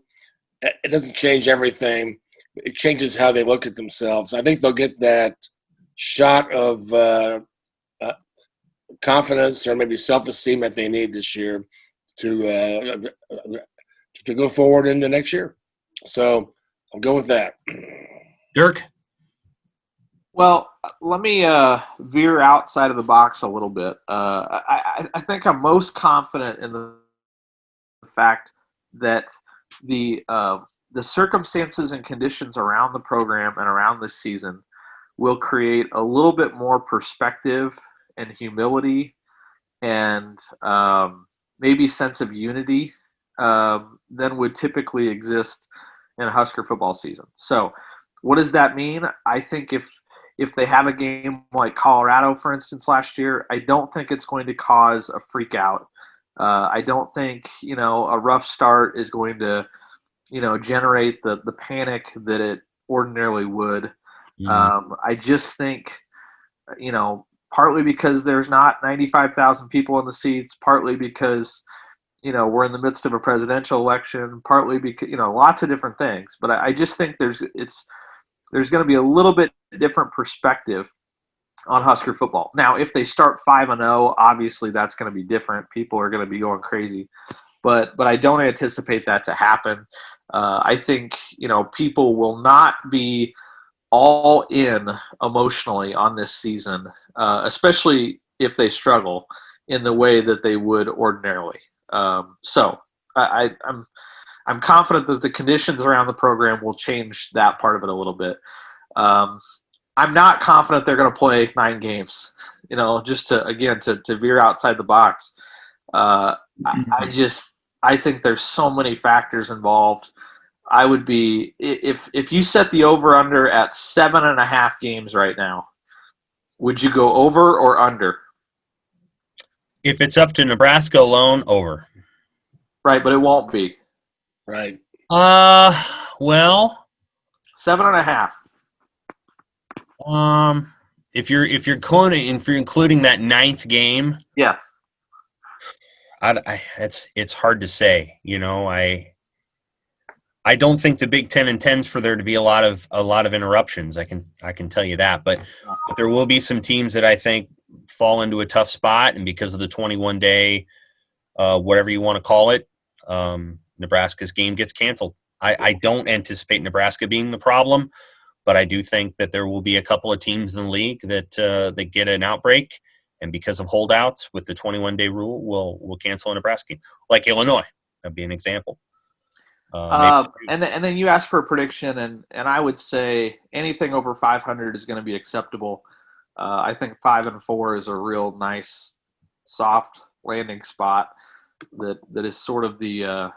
It doesn't change everything. It changes how they look at themselves. I think they'll get that shot of confidence or maybe self-esteem that they need this year to go forward into next year. So I'll go with that. Dirk? Well, let me veer outside of the box a little bit. I think I'm most confident in the fact that the circumstances and conditions around the program and around this season will create a little bit more perspective and humility and maybe sense of unity than would typically exist in a Husker football season. So what does that mean? I think if they have a game like Colorado, for instance, last year, I don't think it's going to cause a freak out. I don't think, a rough start is going to, generate the panic that it ordinarily would. Mm-hmm. I just think, partly because there's not 95,000 people in the seats, partly because, we're in the midst of a presidential election, partly because, lots of different things. But I just think there's going to be a little bit different perspective on Husker football. Now, if they start 5-0, obviously that's going to be different. People are going to be going crazy. But I don't anticipate that to happen. I think, people will not be all in emotionally on this season, especially if they struggle in the way that they would ordinarily. So I'm confident that the conditions around the program will change that part of it a little bit. I'm not confident they're going to play 9 games, just to veer outside the box. I think there's so many factors involved. I would be, if you set the over-under at 7.5 games right now, would you go over or under? If it's up to Nebraska alone, over. Right, but it won't be. Right. Well, 7.5. If you're including that 9th game, Yes. It's hard to say. I don't think the Big Ten intends for there to be a lot of interruptions. I can tell you that, but there will be some teams that I think fall into a tough spot, and because of the 21-day, whatever you want to call it, Nebraska's game gets canceled. I don't anticipate Nebraska being the problem, but I do think that there will be a couple of teams in the league that get an outbreak, and because of holdouts with the 21-day rule, will cancel a Nebraska game, like Illinois. That'd be an example. And then you asked for a prediction, and I would say anything over 500 is going to be acceptable. I think 5-4 is a real nice, soft landing spot that is sort of the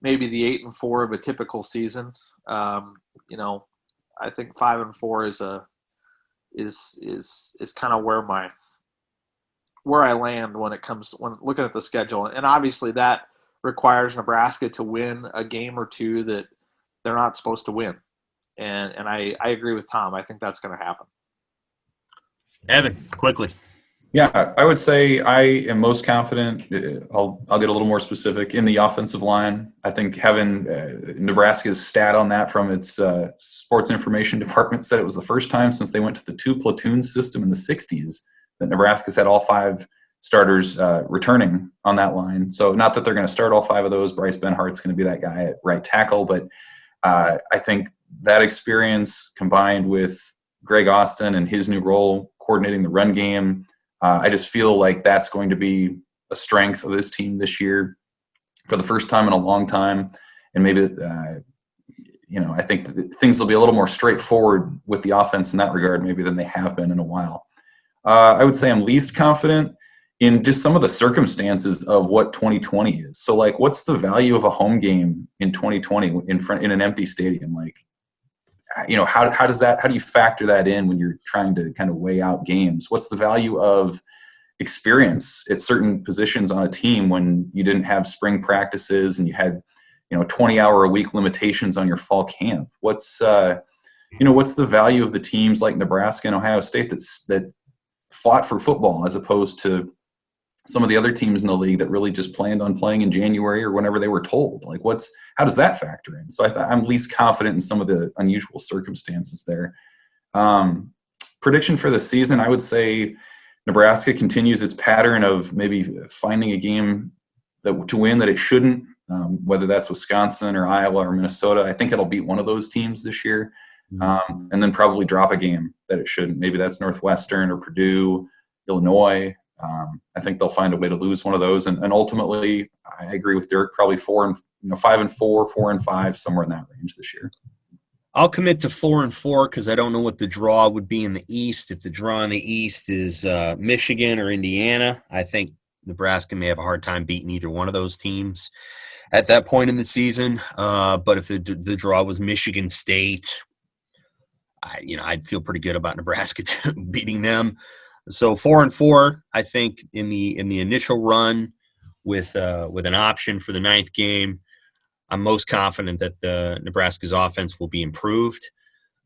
maybe the 8-4 of a typical season. I think 5-4 is kind of where I land when looking at the schedule, and obviously that requires Nebraska to win a game or two that they're not supposed to win. And I agree with Tom. I think that's going to happen. Evan, quickly. Yeah, I would say I am most confident. I'll get a little more specific in the offensive line. I think having Nebraska's stat on that from its sports information department said it was the first time since they went to the 2-platoon system in the 60s that Nebraska's had all 5 starters returning on that line. So not that they're going to start all 5 of those. Bryce Benhart's going to be that guy at right tackle, but I think that experience combined with Greg Austin and his new role coordinating the run game, I just feel like that's going to be a strength of this team this year for the first time in a long time. And maybe, I think that things will be a little more straightforward with the offense in that regard, maybe than they have been in a while. I would say I'm least confident in just some of the circumstances of what 2020 is. So, like, what's the value of a home game in 2020 in an empty stadium? Like, how do you factor that in when you're trying to kind of weigh out games? What's the value of experience at certain positions on a team when you didn't have spring practices and you had, 20-hour-a-week limitations on your fall camp? What's the value of the teams like Nebraska and Ohio State that fought for football as opposed to some of the other teams in the league that really just planned on playing in January or whenever they were told? Like, how does that factor in? So I'm least confident in some of the unusual circumstances there. Prediction for the season, I would say Nebraska continues its pattern of maybe finding a game to win that it shouldn't, whether that's Wisconsin or Iowa or Minnesota. I think it'll beat one of those teams this year, and then probably drop a game that it shouldn't. Maybe that's Northwestern or Purdue, Illinois. I think they'll find a way to lose one of those, and ultimately, I agree with Dirk. Probably 5-4, 4-5, somewhere in that range this year. I'll commit to 4-4 because I don't know what the draw would be in the East. If the draw in the East is Michigan or Indiana, I think Nebraska may have a hard time beating either one of those teams at that point in the season. But if the draw was Michigan State, I'd feel pretty good about Nebraska beating them. So 4-4, I think in the initial run with an option for the 9th game, I'm most confident that Nebraska's offense will be improved.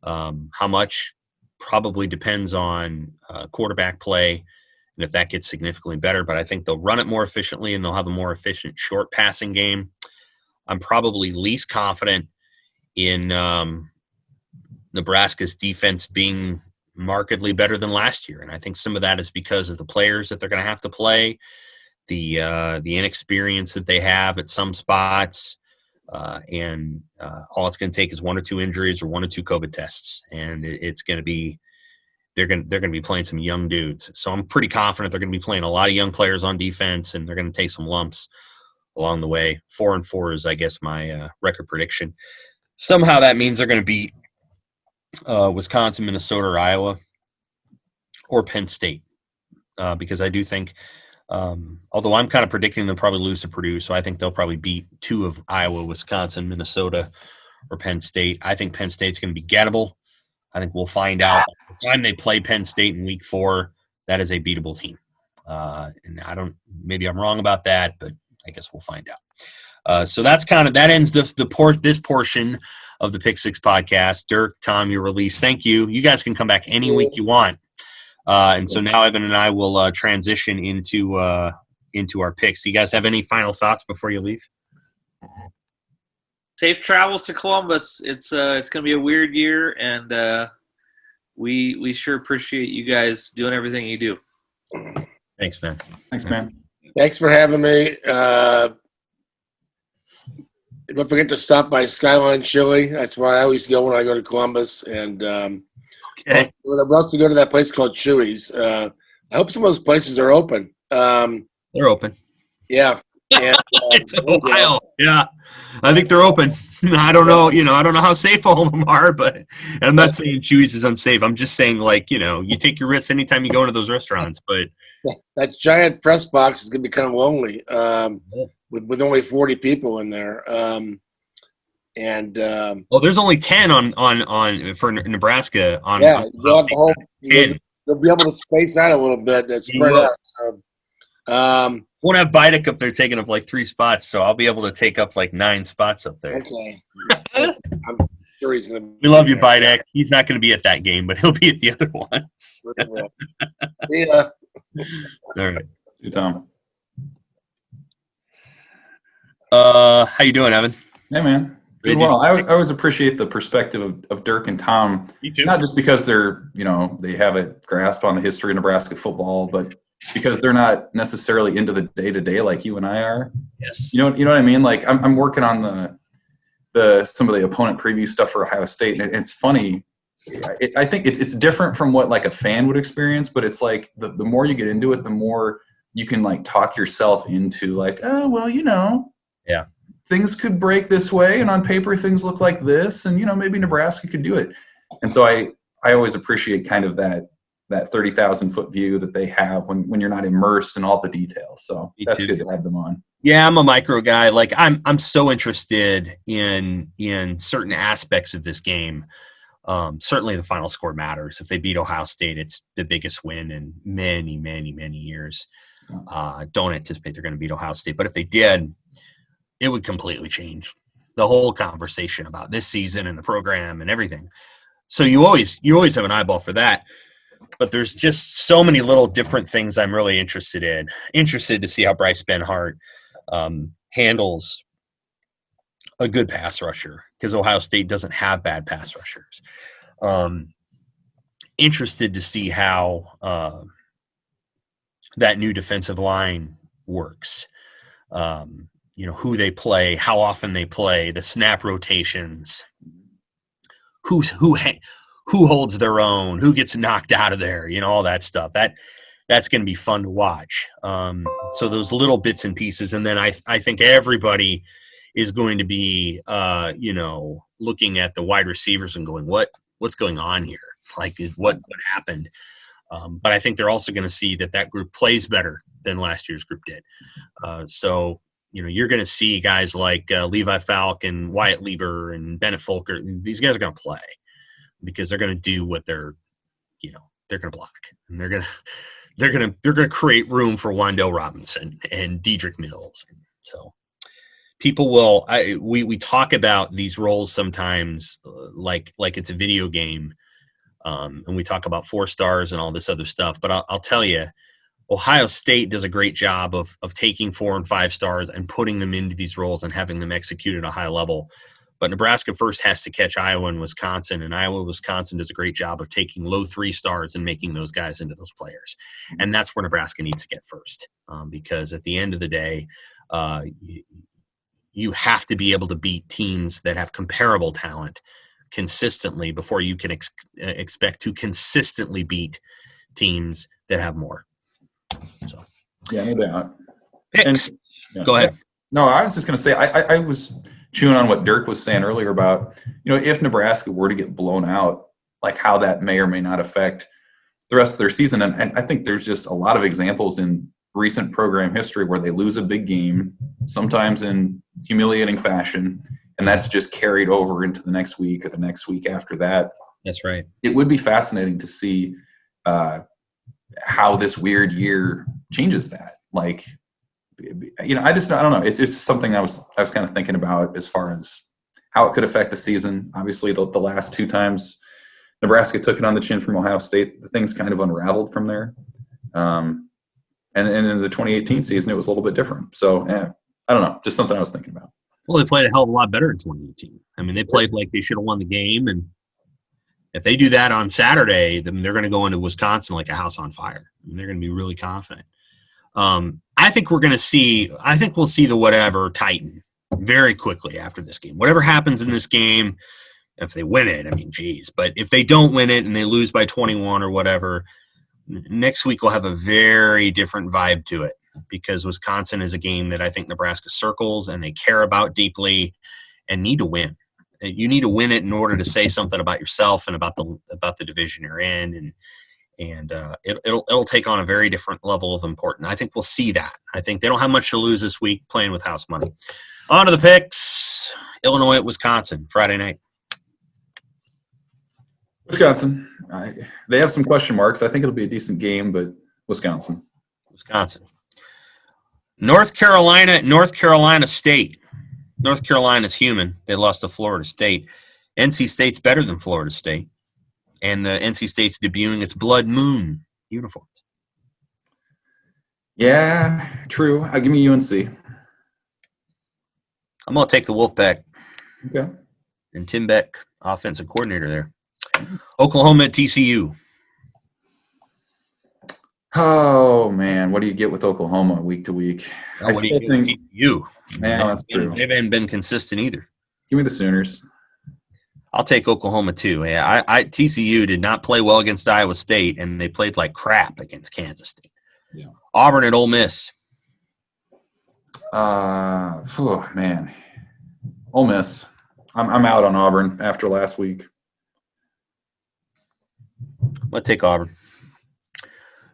How much probably depends on quarterback play and if that gets significantly better. But I think they'll run it more efficiently, and they'll have a more efficient short passing game. I'm probably least confident in Nebraska's defense being markedly better than last year, and I think some of that is because of the players that they're going to have to play, the inexperience that they have at some spots, and all it's going to take is 1 or 2 injuries or 1 or 2 COVID tests, and it's going to be they're going to be playing some young dudes. So I'm pretty confident they're going to be playing a lot of young players on defense, and they're going to take some lumps along the way. 4-4 is, I guess, my record prediction. Somehow that means they're going to beat Wisconsin, Minnesota, or Iowa, or Penn State, because I do think, although I'm kind of predicting they'll probably lose to Purdue, so I think they'll probably beat 2 of Iowa, Wisconsin, Minnesota, or Penn State. I think Penn State's going to be gettable. I think we'll find out by the time they play Penn State in week 4, that is a beatable team. And maybe I'm wrong about that, but I guess we'll find out. So that ends this portion of the Pick Six podcast. Dirk, Tom, your release. Thank you. You guys can come back any week you want. And so now Evan and I will transition into our picks. Do you guys have any final thoughts before you leave? Safe travels to Columbus. It's going to be a weird year, and we sure appreciate you guys doing everything you do. Thanks, man. Thanks, man. Thanks for having me. Don't forget to stop by Skyline Chili. That's where I always go when I go to Columbus. And Okay. we're also to go to that place called Chewy's. I hope some of those places are open. They're open. Yeah. And, It's Ohio. Yeah. I think they're open. I don't know. I don't know how safe all of them are, but I'm not saying Chewy's is unsafe. I'm just saying, you take your risks anytime you go into those restaurants. But that giant press box is going to be kind of lonely with only 40 people in there. There's only 10 on for Nebraska. You'll be able to space out a little bit. It's spread out. So, won't have Bidek up there taking up 3 spots, so I'll be able to take up 9 spots up there. Okay. I'm sure he's going to. We love you, Bidek. He's not going to be at that game, but he'll be at the other ones. See ya. All right. See you, Tom. How you doing, Evan? Hey, man. Doing well. I always appreciate the perspective of Dirk and Tom. Me too. Not just because they're, they have a grasp on the history of Nebraska football, but because they're not necessarily into the day-to-day like you and I are. Yes. You know what I mean? I'm working on some of the opponent preview stuff for Ohio State, and it's funny. I think it's different from what a fan would experience, but it's the more you get into it, the more you can talk yourself into yeah, things could break this way, and on paper things look like this, and maybe Nebraska could do it. And so I always appreciate kind of that 30,000-foot view that they have when you're not immersed in all the details. So that's good to have them on. Yeah, I'm a micro guy. I'm so interested in certain aspects of this game. Certainly the final score matters. If they beat Ohio State, it's the biggest win in many, many, many years. Don't anticipate they're going to beat Ohio State, but if they did, it would completely change the whole conversation about this season and the program and everything. So you always have an eyeball for that. But there's just so many little different things I'm really interested in. Interested to see how Bryce Benhart handles a good pass rusher, because Ohio State doesn't have bad pass rushers. Interested to see how that new defensive line works. Who they play, how often they play, the snap rotations, who holds their own, who gets knocked out of there, all that stuff. That's going to be fun to watch. So those little bits and pieces, and then I think everybody is going to be, looking at the wide receivers and going, what's going on here? What happened? But I think they're also going to see that group plays better than last year's group did. So you're going to see guys like Levi Falk and Wyatt Lever and Bennett Folker. These guys are going to play because they're going to do what they're going to block, and they're going to create room for Wandale Robinson and Dedrick Mills. So people will. We talk about these roles sometimes like it's a video game, and we talk about 4 stars and all this other stuff. But I'll tell you, Ohio State does a great job of taking 4 and 5 stars and putting them into these roles and having them execute at a high level. But Nebraska first has to catch Iowa and Wisconsin, and Wisconsin does a great job of taking low 3 stars and making those guys into those players. And that's where Nebraska needs to get first, because at the end of the day, you have to be able to beat teams that have comparable talent consistently before you can expect to consistently beat teams that have more. So, yeah, no doubt. Picks. Go ahead. No, I was just going to say, I was chewing on what Dirk was saying earlier about, if Nebraska were to get blown out, like how that may or may not affect the rest of their season. And I think there's just a lot of examples in recent program history where they lose a big game, sometimes in humiliating fashion, and that's just carried over into the next week or the next week after that. That's right. It would be fascinating to see how this weird year changes that. Like, I don't know. It's just something I was kind of thinking about as far as how it could affect the season. Obviously, the last 2 times Nebraska took it on the chin from Ohio State, the things kind of unraveled from there. And in the 2018 season, it was a little bit different. So, I don't know. Just something I was thinking about. Well, they played a hell of a lot better in 2018. I mean, they played like they should have won the game. And if they do that on Saturday, then they're going to go into Wisconsin like a house on fire. And they're going to be really confident. I think we'll see the whatever tighten very quickly after this game. Whatever happens in this game, if they win it, I mean, geez. But if they don't win it and they lose by 21 or whatever, next week will have a very different vibe to it, because Wisconsin is a game that I think Nebraska circles and they care about deeply and need to win. You need to win it in order to say something about yourself and about the division you're in, and it'll take on a very different level of importance. I think we'll see that. I think they don't have much to lose this week playing with house money. On to the picks. Illinois at Wisconsin, Friday night. Wisconsin. They have some question marks. I think it'll be a decent game, but Wisconsin. North Carolina State. North Carolina's human. They lost to Florida State. NC State's better than Florida State. And the NC State's debuting its Blood Moon uniforms. Yeah, true. Give me UNC. I'm going to take the Wolfpack. Okay. And Tim Beck, offensive coordinator there. Oklahoma at TCU. Oh, man. What do you get with Oklahoma week to week? What do you get with TCU? Man, that's true. They haven't been consistent either. Give me the Sooners. I'll take Oklahoma too. Yeah, TCU did not play well against Iowa State, and they played like crap against Kansas State. Yeah. Auburn at Ole Miss. Man. Ole Miss. I'm out on Auburn after last week. I'm going to take Auburn.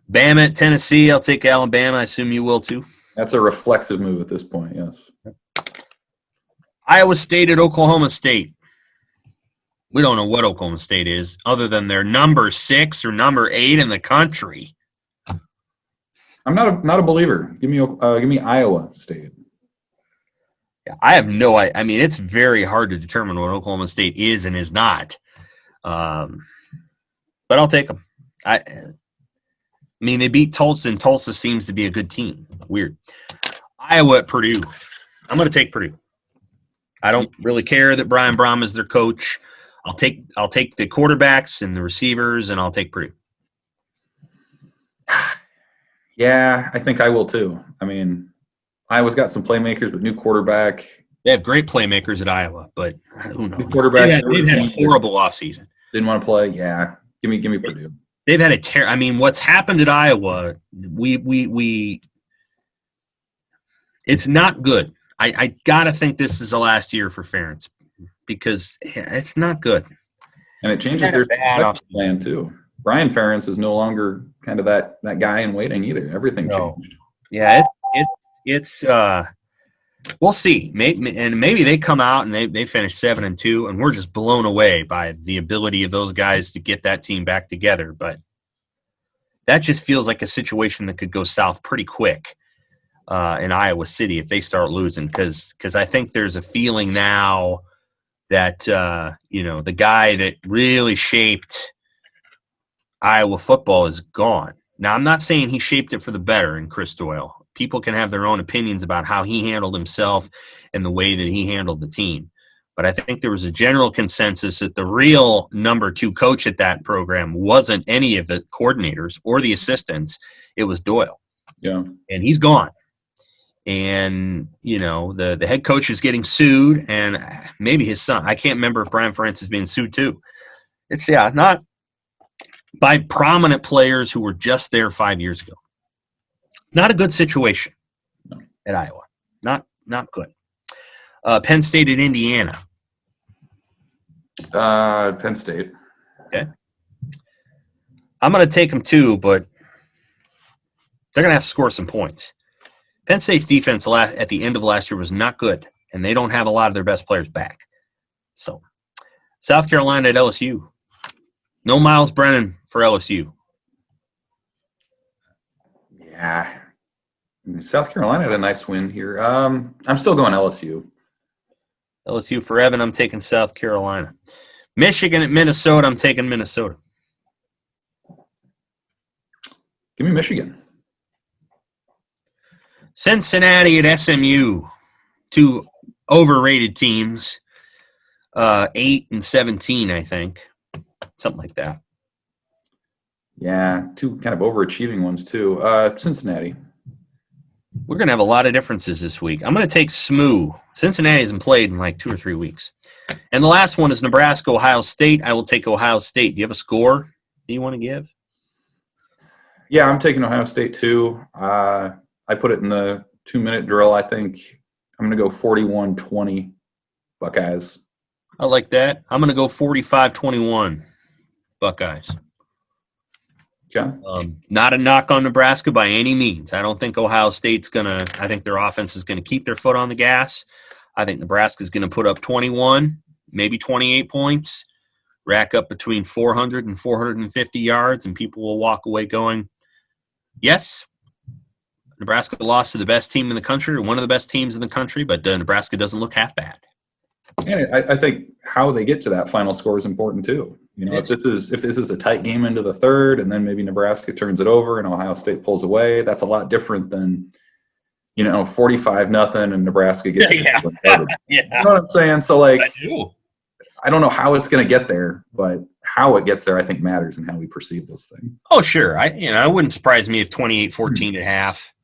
Bama at Tennessee. I'll take Alabama. I assume you will too. That's a reflexive move at this point, yes. Iowa State at Oklahoma State. We don't know what Oklahoma State is other than they're number 6 or number 8 in the country. I'm not a believer. Give me Iowa State. Yeah, I have no idea. I mean, it's very hard to determine what Oklahoma State is and is not. But I'll take them. I mean, they beat Tulsa, and Tulsa seems to be a good team. Weird. Iowa at Purdue. I'm going to take Purdue. I don't really care that Brian Brom is their coach. I'll take the quarterbacks and the receivers, and I'll take Purdue. Yeah, I think I will too. I mean, Iowa's got some playmakers, but new quarterback. They have great playmakers at Iowa, but who knows? Quarterback. They've had a horrible offseason. Didn't want to play. Yeah, give me Purdue. They've had I mean, what's happened at Iowa? It's not good. I gotta think this is the last year for Ferentz because it's not good. And it changes their plan too. Brian Ferentz is no longer kind of that guy in waiting either. Everything changed. Yeah, it's we'll see. Maybe they come out and they finish 7-2, and we're just blown away by the ability of those guys to get that team back together. But that just feels like a situation that could go south pretty quick in Iowa City if they start losing. Because I think there's a feeling now that the guy that really shaped Iowa football is gone. Now, I'm not saying he shaped it for the better in Chris Doyle. People can have their own opinions about how he handled himself and the way that he handled the team. But I think there was a general consensus that the real number 2 coach at that program wasn't any of the coordinators or the assistants. It was Doyle. Yeah. And he's gone. And, the head coach is getting sued, and maybe his son. I can't remember if Brian Ferentz is being sued too. It's, not by prominent players who were just there 5 years ago. Not a good situation at Iowa. Not good. Penn State at Indiana. Penn State. Okay. I'm going to take them too, but they're going to have to score some points. Penn State's defense at the end of last year was not good, and they don't have a lot of their best players back. So, South Carolina at LSU. No Miles Brennan for LSU. Yeah. South Carolina had a nice win here. I'm still going LSU. LSU for Evan, I'm taking South Carolina. Michigan at Minnesota, I'm taking Minnesota. Give me Michigan. Cincinnati at SMU. 2 overrated teams. 8 and 17, I think. Something like that. Yeah, 2 kind of overachieving ones too. Cincinnati. We're going to have a lot of differences this week. I'm going to take SMU. Cincinnati hasn't played in like 2 or 3 weeks. And the last one is Nebraska, Ohio State. I will take Ohio State. Do you have a score that you want to give? Yeah, I'm taking Ohio State too. I put it in the 2-minute drill, I think. I'm going to go 41-20 Buckeyes. I like that. I'm going to go 45-21 Buckeyes. Okay. Not a knock on Nebraska by any means. I don't think Ohio State's going to – I think their offense is going to keep their foot on the gas. I think Nebraska's going to put up 21, maybe 28 points, rack up between 400 and 450 yards, and people will walk away going, yes, Nebraska lost to the best team in the country or one of the best teams in the country, but Nebraska doesn't look half bad. And I think how they get to that final score is important too. If this is a tight game into the third, and then maybe Nebraska turns it over and Ohio State pulls away, that's a lot different than 45-0 and Nebraska gets yeah. You know what I'm saying? So I do. I don't know how it's going to get there, but how it gets there I think matters in how we perceive those things. Oh sure, it wouldn't surprise me if 28-14 at half,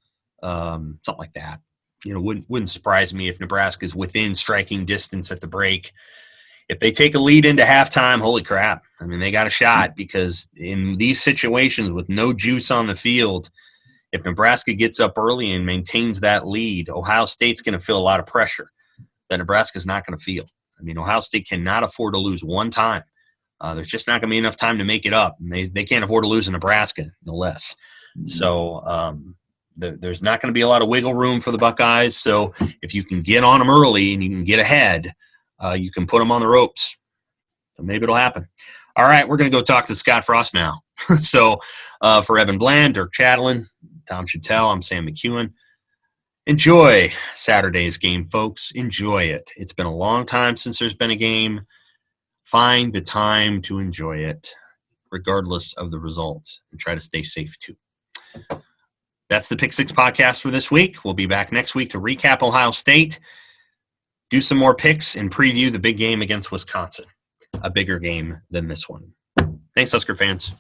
something like that. Wouldn't surprise me if Nebraska's within striking distance at the break. If they take a lead into halftime, holy crap. I mean, they got a shot, because in these situations with no juice on the field, if Nebraska gets up early and maintains that lead, Ohio State's going to feel a lot of pressure that Nebraska's not going to feel. I mean, Ohio State cannot afford to lose one time. There's just not going to be enough time to make it up. And they can't afford to lose in Nebraska, no less. So there's not going to be a lot of wiggle room for the Buckeyes. So if you can get on them early and you can get ahead, you can put them on the ropes. So maybe it'll happen. All right, we're going to go talk to Scott Frost now. So for Evan Bland, Dirk Chatelain, Tom Shatel, I'm Sam McKewon. Enjoy Saturday's game, folks. Enjoy it. It's been a long time since there's been a game. Find the time to enjoy it, regardless of the result, and try to stay safe too. That's the Pick Six podcast for this week. We'll be back next week to recap Ohio State, do some more picks, and preview the big game against Wisconsin, a bigger game than this one. Thanks, Husker fans.